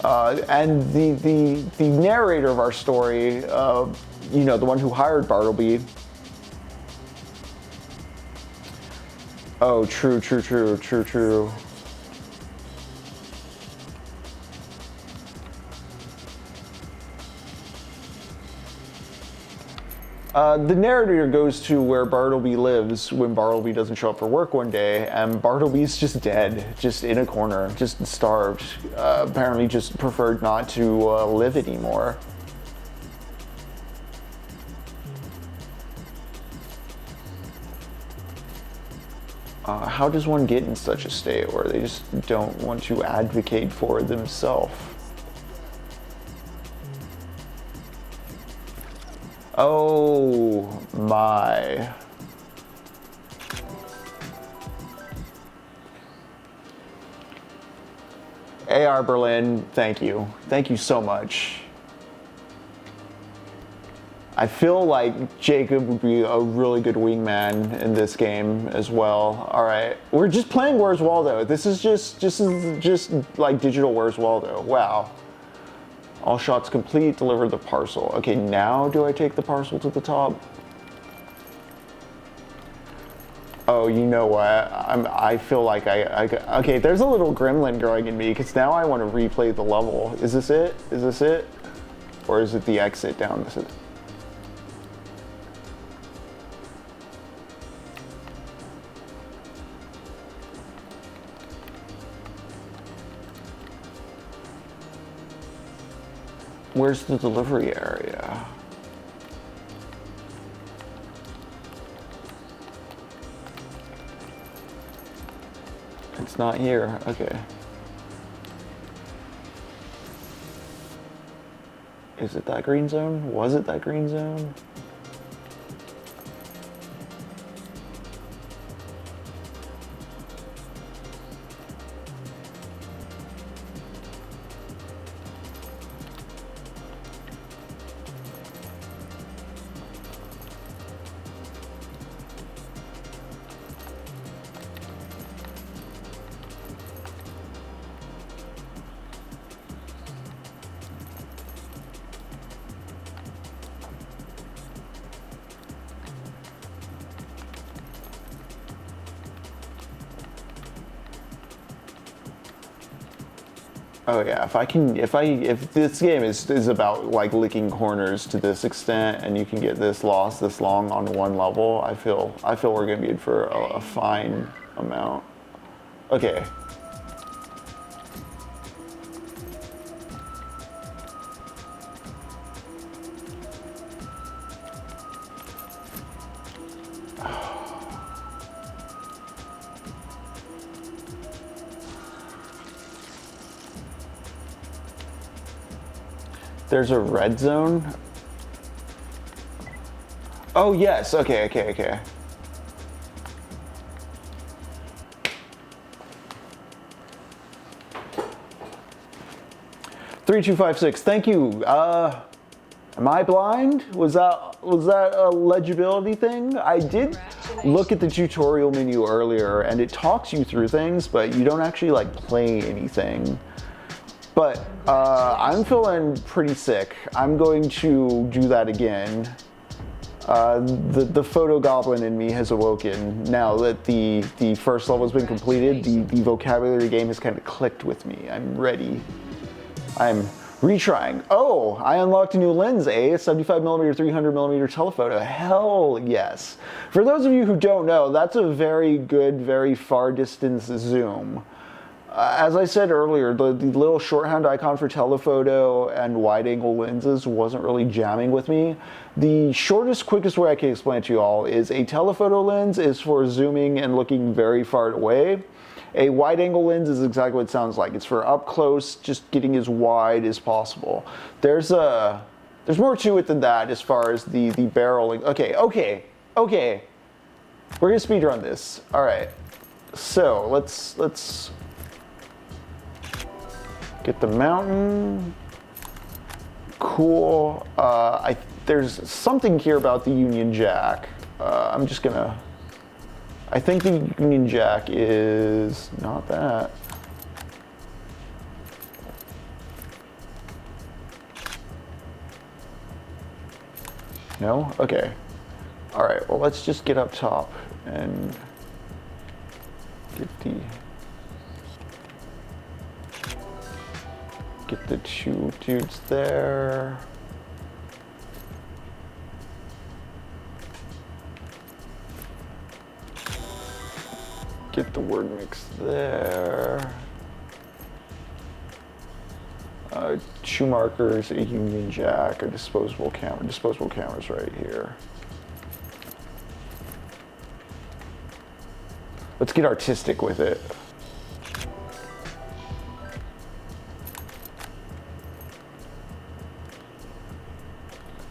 And the narrator of our story, you know, the one who hired Bartleby, oh, true. The narrator goes to where Bartleby lives when Bartleby doesn't show up for work one day, and Bartleby's just dead, just in a corner, just starved. Apparently just preferred not to live anymore. How does one get in such a state where they just don't want to advocate for themselves? Oh my. AR Berlin, thank you. Thank you so much. I feel like Jacob would be a really good wingman in this game as well. All right, we're just playing Where's Waldo. This is just like digital Where's Waldo. Wow. All shots complete, deliver the parcel. Okay, now do I take the parcel to the top? Oh, you know what? I feel like okay, there's a little gremlin growing in me because now I want to replay the level. Is this it? Is this it? Or is it the exit down this? Where's the delivery area? It's not here. Okay. Is it that green zone? Was it that green zone? Oh yeah, if this game is about like licking corners to this extent, and you can get this lost this long on one level, I feel we're gonna be in for a fine amount. Okay. There's a red zone. Oh yes, okay. 3256, thank you. Am I blind? Was that a legibility thing? I did look at the tutorial menu earlier and it talks you through things, but you don't actually like play anything. But I'm feeling pretty sick. I'm going to do that again. The photo goblin in me has awoken now that the first level has been completed. The vocabulary game has kind of clicked with me. I'm ready. I'm retrying. Oh, I unlocked a new lens, a 75mm, 300mm telephoto. Hell yes. For those of you who don't know, that's a very good, very far distance zoom. As I said earlier, the little shorthand icon for telephoto and wide-angle lenses wasn't really jamming with me. The shortest, quickest way I can explain it to you all is a telephoto lens is for zooming and looking very far away. A wide-angle lens is exactly what it sounds like. It's for up close, just getting as wide as possible. There's more to it than that as far as the barreling. Okay. We're gonna speedrun this. All right. So let's get the mountain. Cool. There's something here about the Union Jack. I'm just gonna. I think the Union Jack is not that. No? Okay. All right, well, let's just get up top and get the two dudes there. Get the word mix there. Two markers, a Union Jack, a disposable camera. Disposable camera's right here. Let's get artistic with it.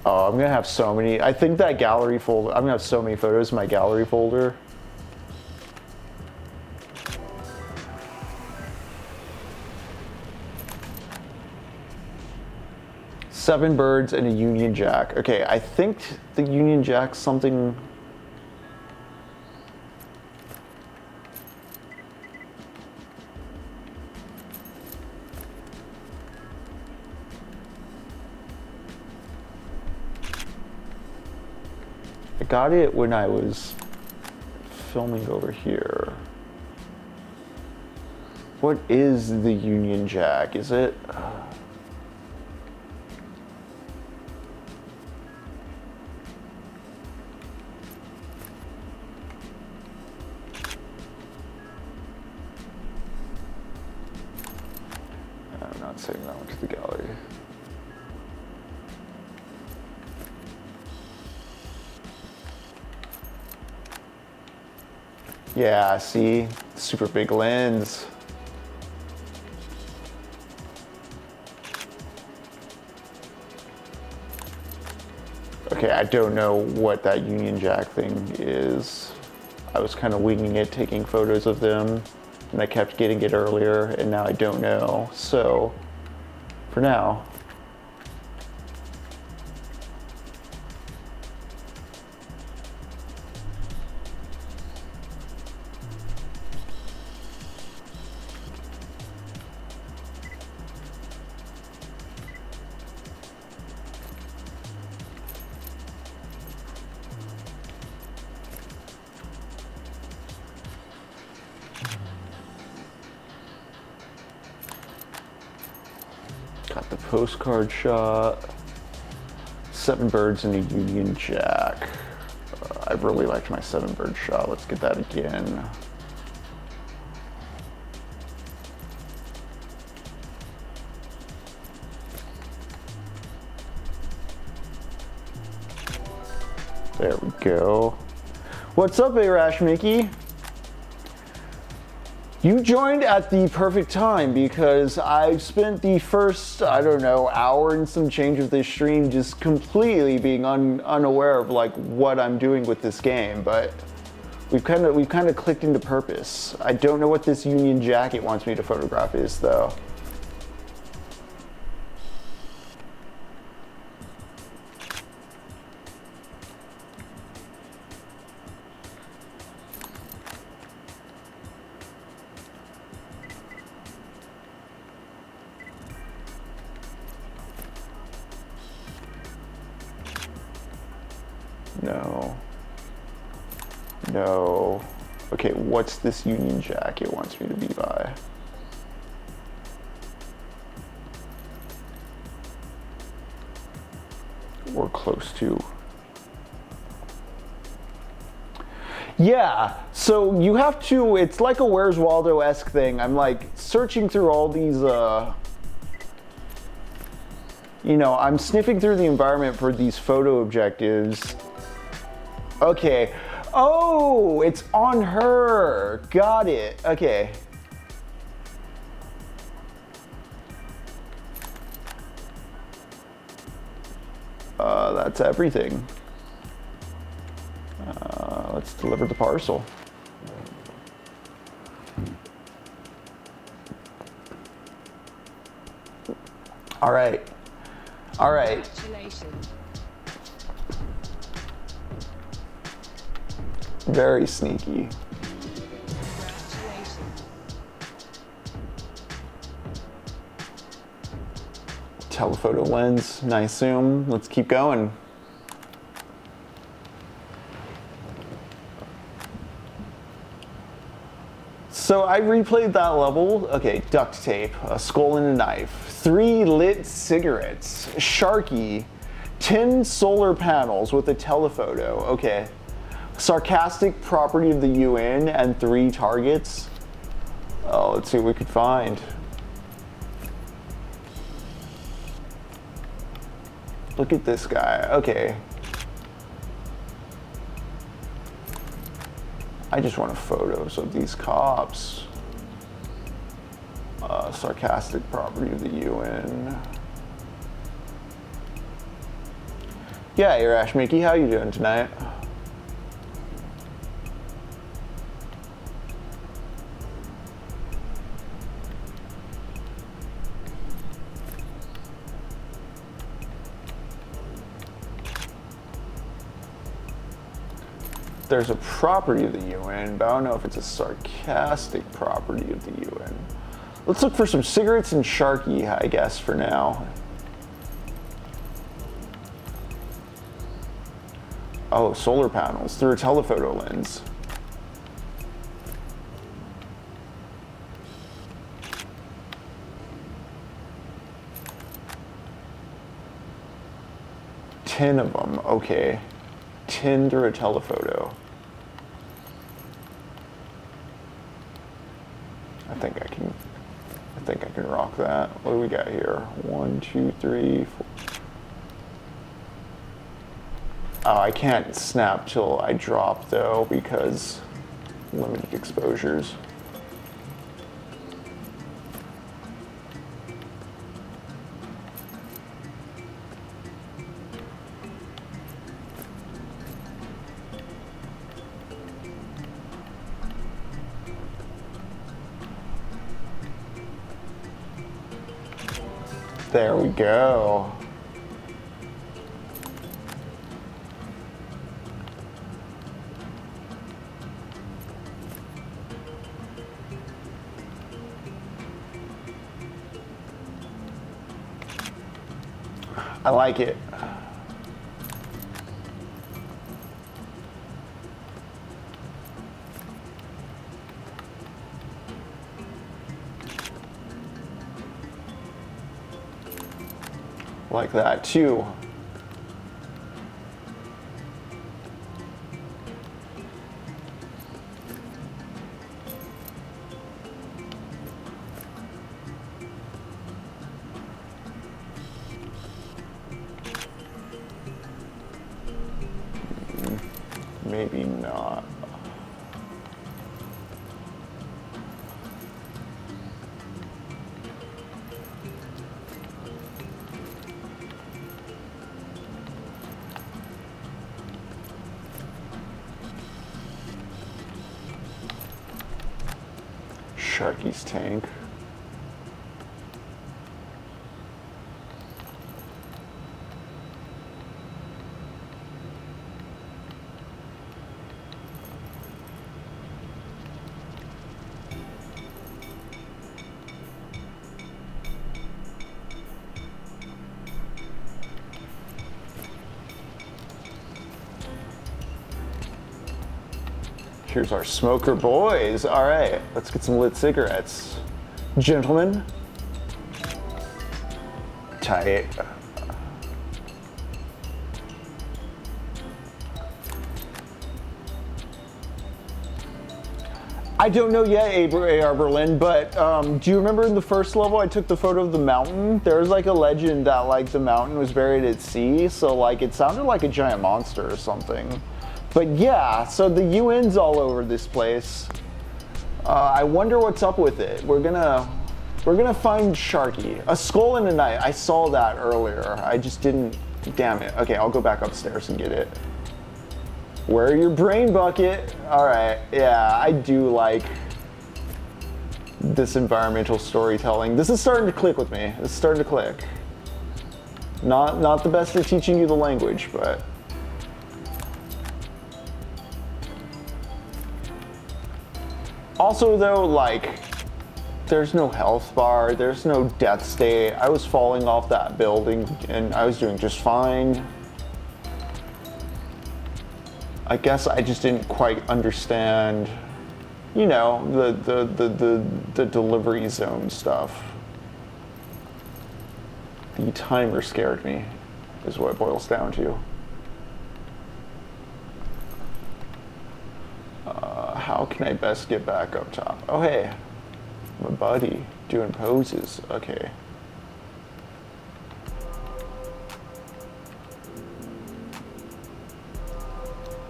Oh, I'm gonna have so many. I think that gallery folder, I'm gonna have so many photos in my gallery folder. Seven birds and a Union Jack. Okay, I think the Union Jack's something. I got it when I was filming over here. What is the Union Jack? Is it? I'm not saving that one to the gallery. Yeah, see? Super big lens. Okay, I don't know what that Union Jack thing is. I was kind of winging it, taking photos of them, and I kept getting it earlier, and now I don't know. So, for now, got the postcard shot. Seven birds and a Union Jack. I really liked my seven bird shot. Let's get that again. There we go. What's up, Arash Mickey? You joined at the perfect time because I've spent the first, I don't know, hour and some change of this stream just completely being unaware of like what I'm doing with this game, but we've kind of clicked into purpose. I don't know what this Union Jack it wants me to photograph is though. No. No. Okay, what's this Union Jack it wants me to be by? Or close to. Yeah, so you have to, it's like a Where's Waldo-esque thing. I'm like searching through all these, you know, I'm sniffing through the environment for these photo objectives. Okay. Oh, it's on her. Got it. Okay. That's everything. Let's deliver the parcel. All right. All right. Congratulations. Very sneaky. Congratulations. Telephoto lens, nice zoom. Let's keep going. So I replayed that level. Okay, duct tape, a skull and a knife, 3 lit cigarettes, Sharky, 10 solar panels with a telephoto. Okay. Sarcastic property of the UN and 3 targets. Oh, let's see what we could find. Look at this guy. Okay. I just want photos of these cops. Sarcastic property of the UN. Yeah, Irash Mickey, how you doing tonight? There's a property of the UN, but I don't know if it's a sarcastic property of the UN. Let's look for some cigarettes and Sharky, I guess, for now. Oh, solar panels through a telephoto lens. Ten of them, okay. 10 through a telephoto. I think I can rock that. What do we got here? 1, 2, 3, 4. Oh, I can't snap till I drop though because limited exposures. There we go. I like it. Like that too. Maybe not. Sharky's tank. Here's our smoker boys. All right, let's get some lit cigarettes. Gentlemen. Tight. I don't know yet, A.R. Berlin, but do you remember in the first level I took the photo of the mountain? There's like a legend that like the mountain was buried at sea, so like it sounded like a giant monster or something. But yeah, so the UN's all over this place. I wonder what's up with it. We're gonna find Sharky. A skull and a knife. I saw that earlier. I just didn't. Damn it. Okay, I'll go back upstairs and get it. Where your brain bucket? All right. Yeah, I do like this environmental storytelling. This is starting to click with me. This is starting to click. Not the best at teaching you the language, but. Also though, like, there's no health bar, there's no death state. I was falling off that building and I was doing just fine. I guess I just didn't quite understand, you know, the delivery zone stuff. The timer scared me, is what it boils down to. How can I best get back up top? Oh, hey, my buddy doing poses. Okay.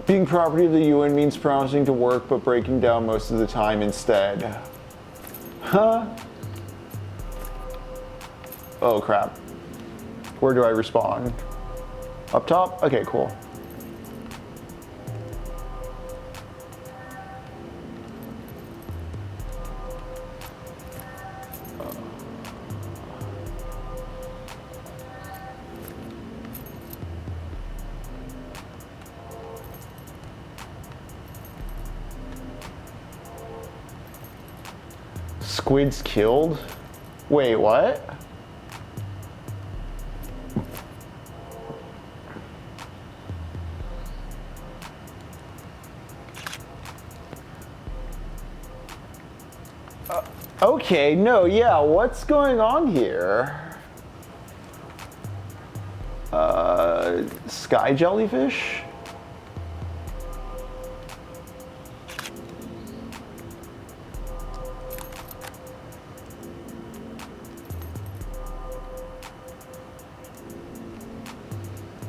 Being property of the UN means promising to work but breaking down most of the time instead. Huh? Oh, crap. Where do I respawn? Up top? Okay, cool. Squids killed? Wait, what? Okay, no, yeah, what's going on here? Sky jellyfish?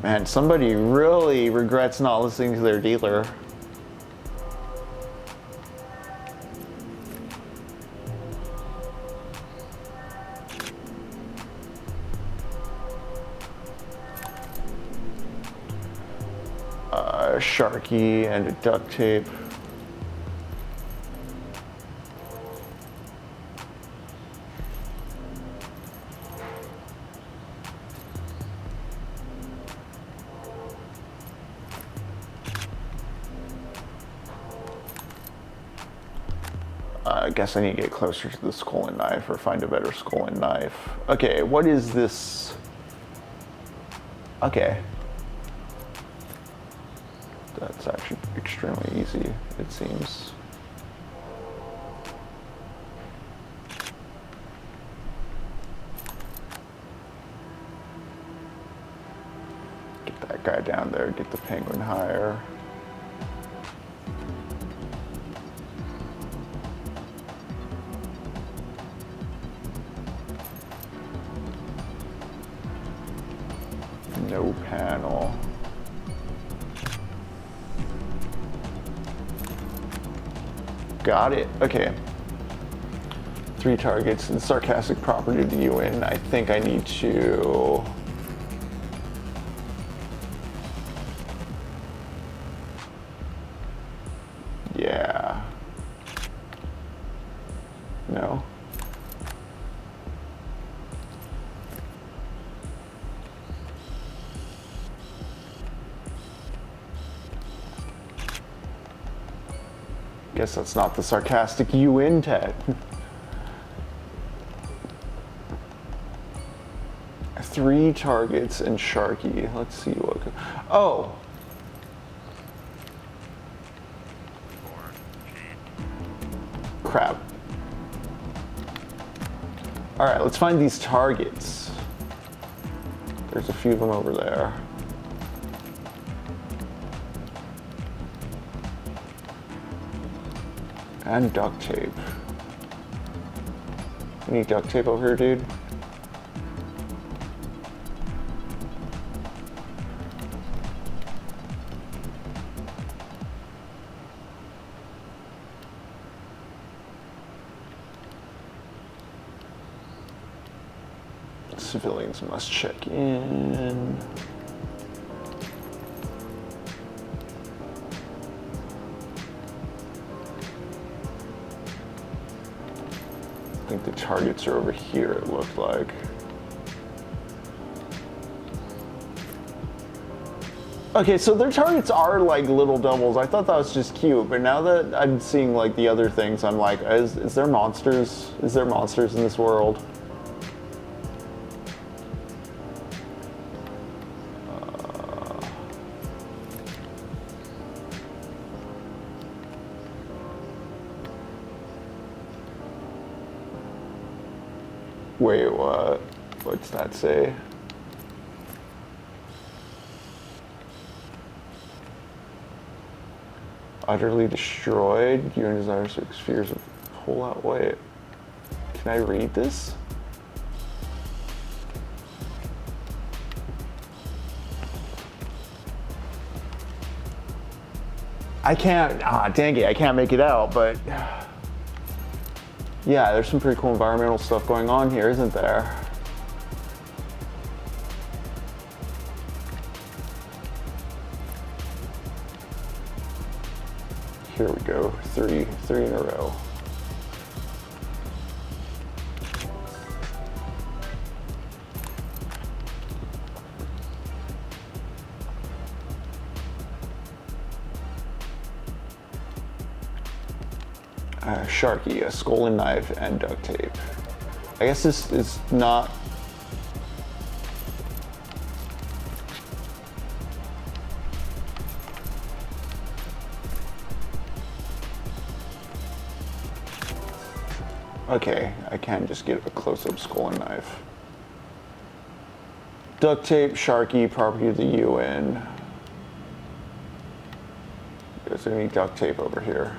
Man, somebody really regrets not listening to their dealer. Sharky and a duct tape. I guess I need to get closer to the skull and knife or find a better skull and knife. Okay, what is this? Okay. That's actually extremely easy, it seems. Get that guy down there, get the penguin higher. No panel. Got it. Okay. 3 targets and sarcastic property of the UN. I think I need to. Yeah. Guess that's not the sarcastic UN, Ted. 3 targets and Sharky. Let's see what. Oh! Crap. Alright, let's find these targets. There's a few of them over there. And duct tape. Any duct tape over here, dude? Civilians must check in. I think the targets are over here, it looked like. Okay, so their targets are like little doubles. I thought that was just cute, but now that I'm seeing like the other things, I'm like, is there monsters? Is there monsters in this world? Wait, what? What's that say? Utterly destroyed. Your desires to spheres of pull out. Wait. Can I read this? I can't. Dang it. I can't make it out, but. Yeah, there's some pretty cool environmental stuff going on here, isn't there? Here we go, three in a row. Sharky, a skull and knife, and duct tape. I guess this is not. Okay, I can just get a close-up skull and knife. Duct tape, Sharky, property of the UN. Is there any duct tape over here?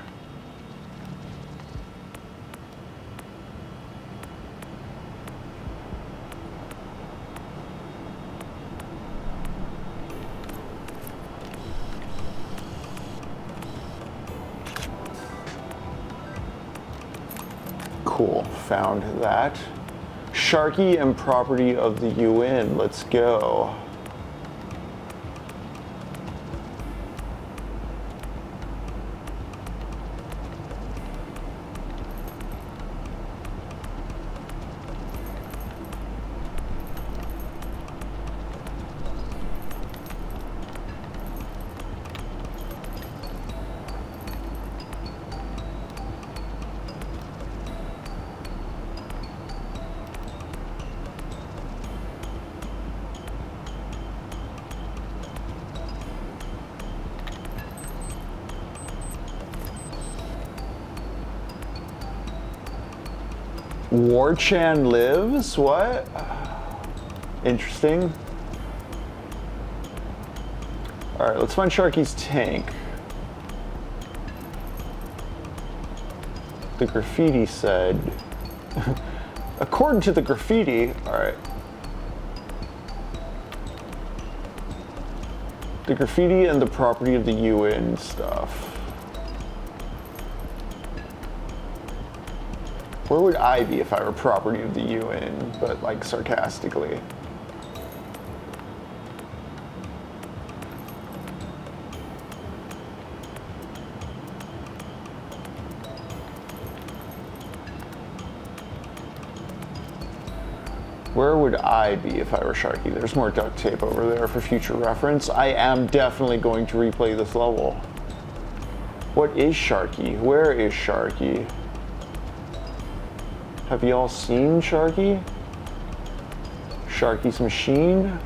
Cool, found that. Sharky and property of the UN, let's go. Warchan lives? What? Interesting. Alright, let's find Sharky's tank. The graffiti said... According to the graffiti... Alright. The graffiti and the property of the UN stuff. Where would I be if I were property of the UN, but like sarcastically? Where would I be if I were Sharky? There's more duct tape over there for future reference. I am definitely going to replay this level. What is Sharky? Where is Sharky? Have you all seen Sharky? Sharky's Machine?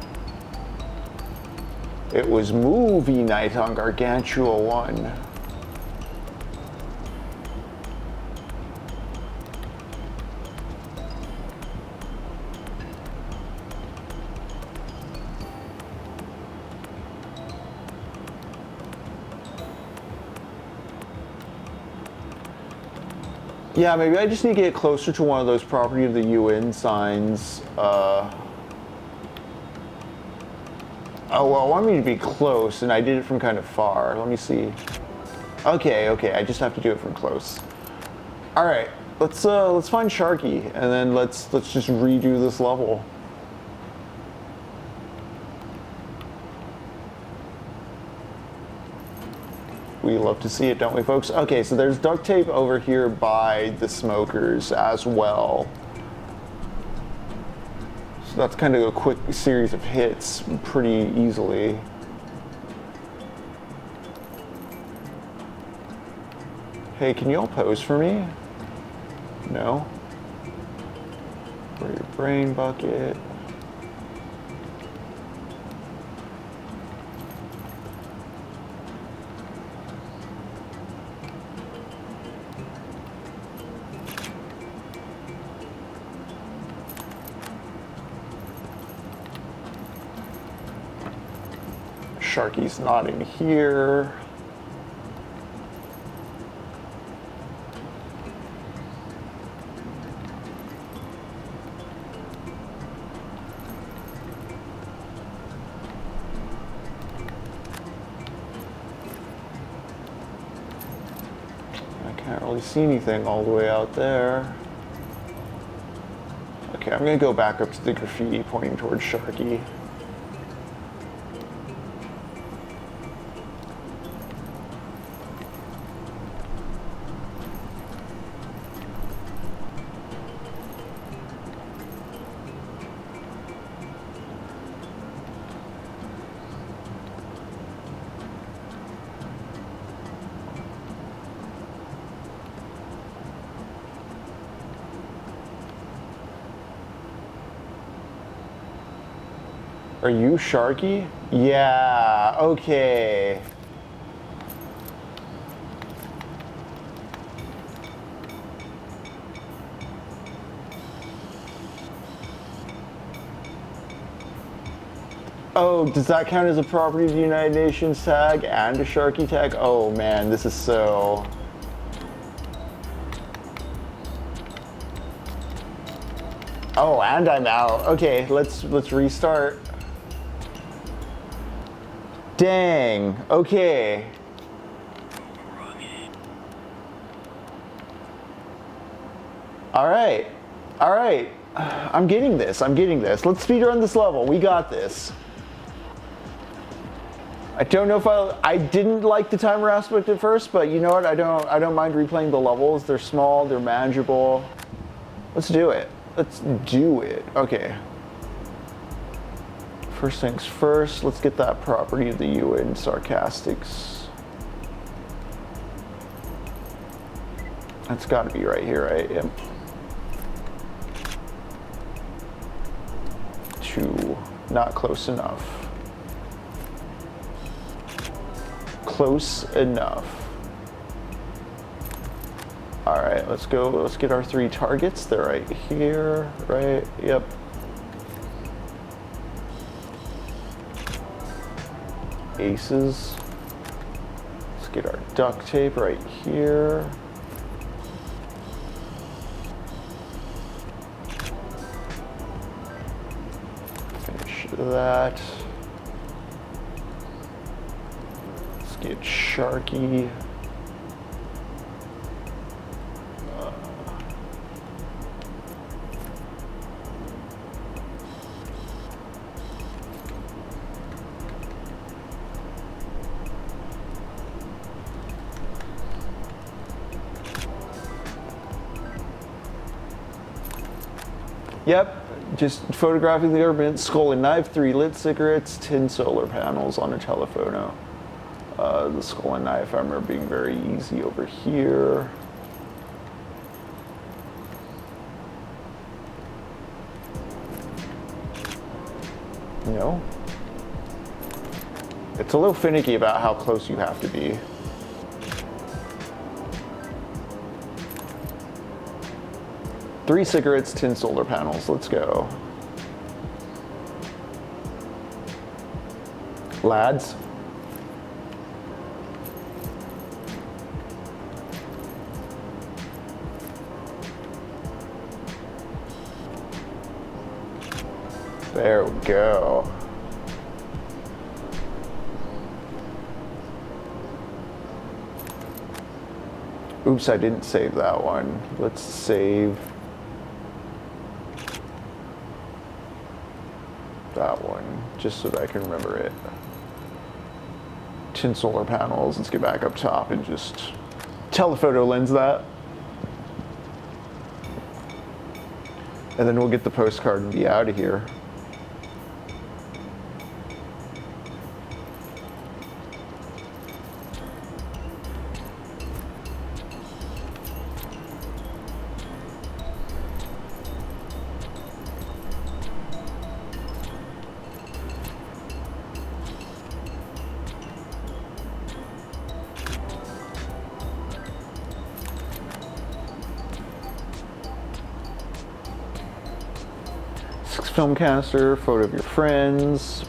It was movie night on Gargantua 1. Yeah, maybe I just need to get closer to one of those property of the UN signs. Oh, well, I want me to be close, and I did it from kind of far. Let me see. Okay, I just have to do it from close. All right, let's find Sharky, and then let's just redo this level. We love to see it, don't we, folks? Okay, so there's duct tape over here by the smokers as well. So that's kind of a quick series of hits pretty easily. Hey, can you all pose for me? No? For your brain bucket. Sharky's not in here. I can't really see anything all the way out there. Okay, I'm gonna go back up to the graffiti pointing towards Sharky. Are you Sharky? Yeah, okay. Oh, does that count as a property of the United Nations tag and a Sharky tag? Oh man, this is so... Oh, and I'm out. Okay, let's restart. Dang, okay. All right. I'm getting this. Let's speedrun this level. We got this. I don't know if I didn't like the timer aspect at first, but you know what? I don't mind replaying the levels. They're small, they're manageable. Let's do it. Okay. First things first, let's get that property of the UN sarcastics. That's got to be right here, right? Yep. 2, not close enough. Close enough. All right, let's go. Let's get our 3 targets. They're right here, right? Yep. Aces. Let's get our duct tape right here. Finish that. Let's get Sharky. Yep, just photographing the government, skull and knife, 3 lit cigarettes, 10 solar panels on a telephoto. The skull and knife I remember being very easy over here. You know, it's a little finicky about how close you have to be. Three cigarettes, 10 solar panels. Let's go. Lads. There we go. Oops, I didn't save that one. Let's save that one, just so that I can remember it. 10 solar panels. Let's get back up top and just telephoto lens that. And then we'll get the postcard and be out of here. Filmcaster, photo of your friends,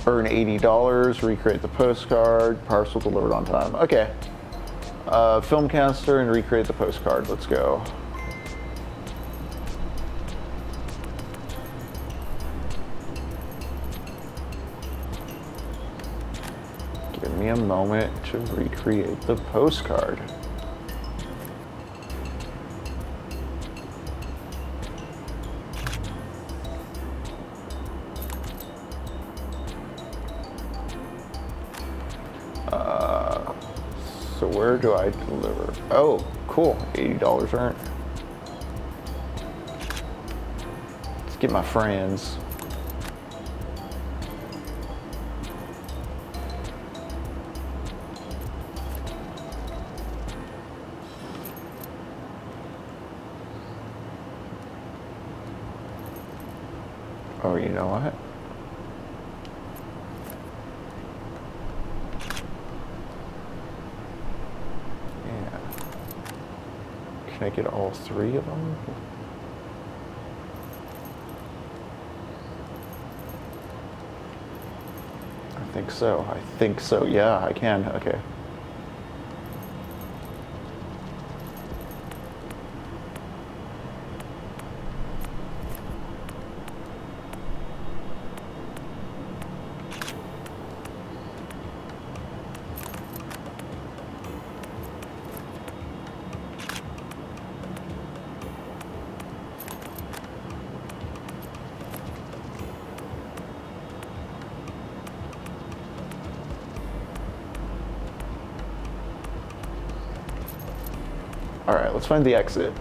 earn $80, recreate the postcard, parcel delivered on time. Okay. Filmcaster and recreate the postcard. Let's go. Give me a moment to recreate the postcard. So where do I deliver? Oh, cool, $80 earned. Let's get my friends. Oh, you know what? Can I get all three of them? I think so. I think so. Yeah, I can. Okay. All right, let's find the exit.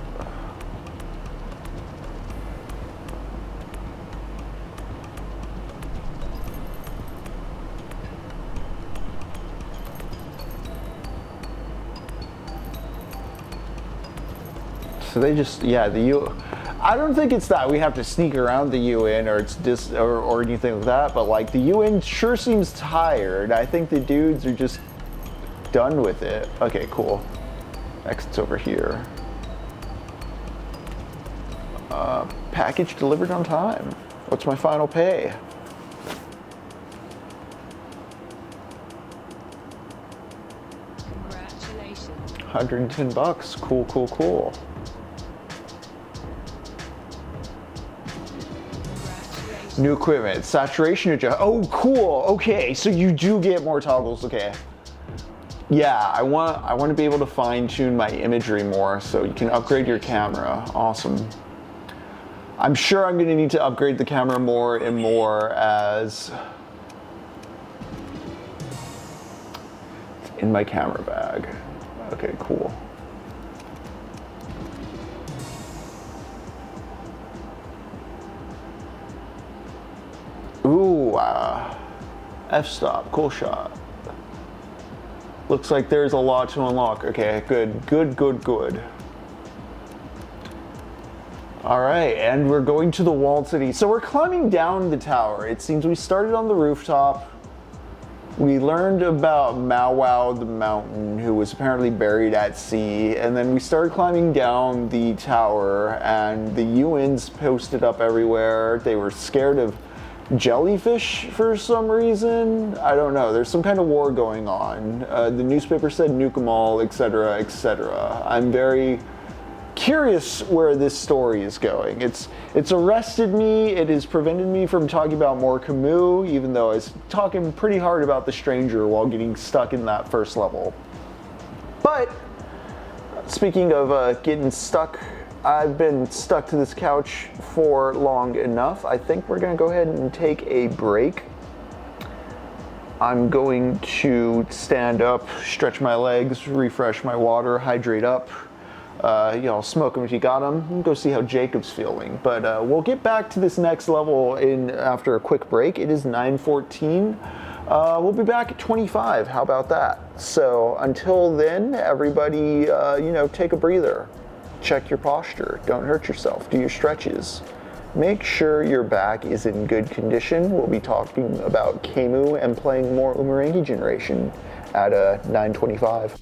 So they just, yeah, I don't think it's that we have to sneak around the UN or it's or anything like that, but like the UN sure seems tired. I think the dudes are just done with it. Okay, cool. Exit's over here. Package delivered on time. What's my final pay? Congratulations. $110. Cool, cool, cool. New equipment, saturation adjust. Oh, cool. Okay, so you do get more toggles. Okay. Yeah, I want to be able to fine tune my imagery more, so you can upgrade your camera. Awesome. I'm sure I'm going to need to upgrade the camera more and more as it's in my camera bag. Okay, cool. Ooh, f-stop, cool shot. Looks like there's a lot to unlock. Okay, good, good, good, good. All right, and we're going to the walled city. So we're climbing down the tower. It seems we started on the rooftop. We learned about Mau Wow the mountain, who was apparently buried at sea, and then we started climbing down the tower, and the UNs posted up everywhere. They were scared of jellyfish for some reason. I don't know. There's some kind of war going on. The newspaper said nuke 'em all, etc., etc. I'm very curious where this story is going. It's arrested me. It has prevented me from talking about more Camus, even though I was talking pretty hard about The Stranger while getting stuck in that first level. But speaking of getting stuck, I've been stuck to this couch for long enough. I think we're going to go ahead and take a break. I'm going to stand up, stretch my legs, refresh my water, hydrate up. Smoke them if you got them. And go see how Jacob's feeling. But we'll get back to this next level after a quick break. It is 9:14. We'll be back at 25. How about that? So until then, everybody, take a breather. Check your posture. Don't hurt yourself. Do your stretches. Make sure your back is in good condition. We'll be talking about Camus and playing more Umurangi Generation at 9:25.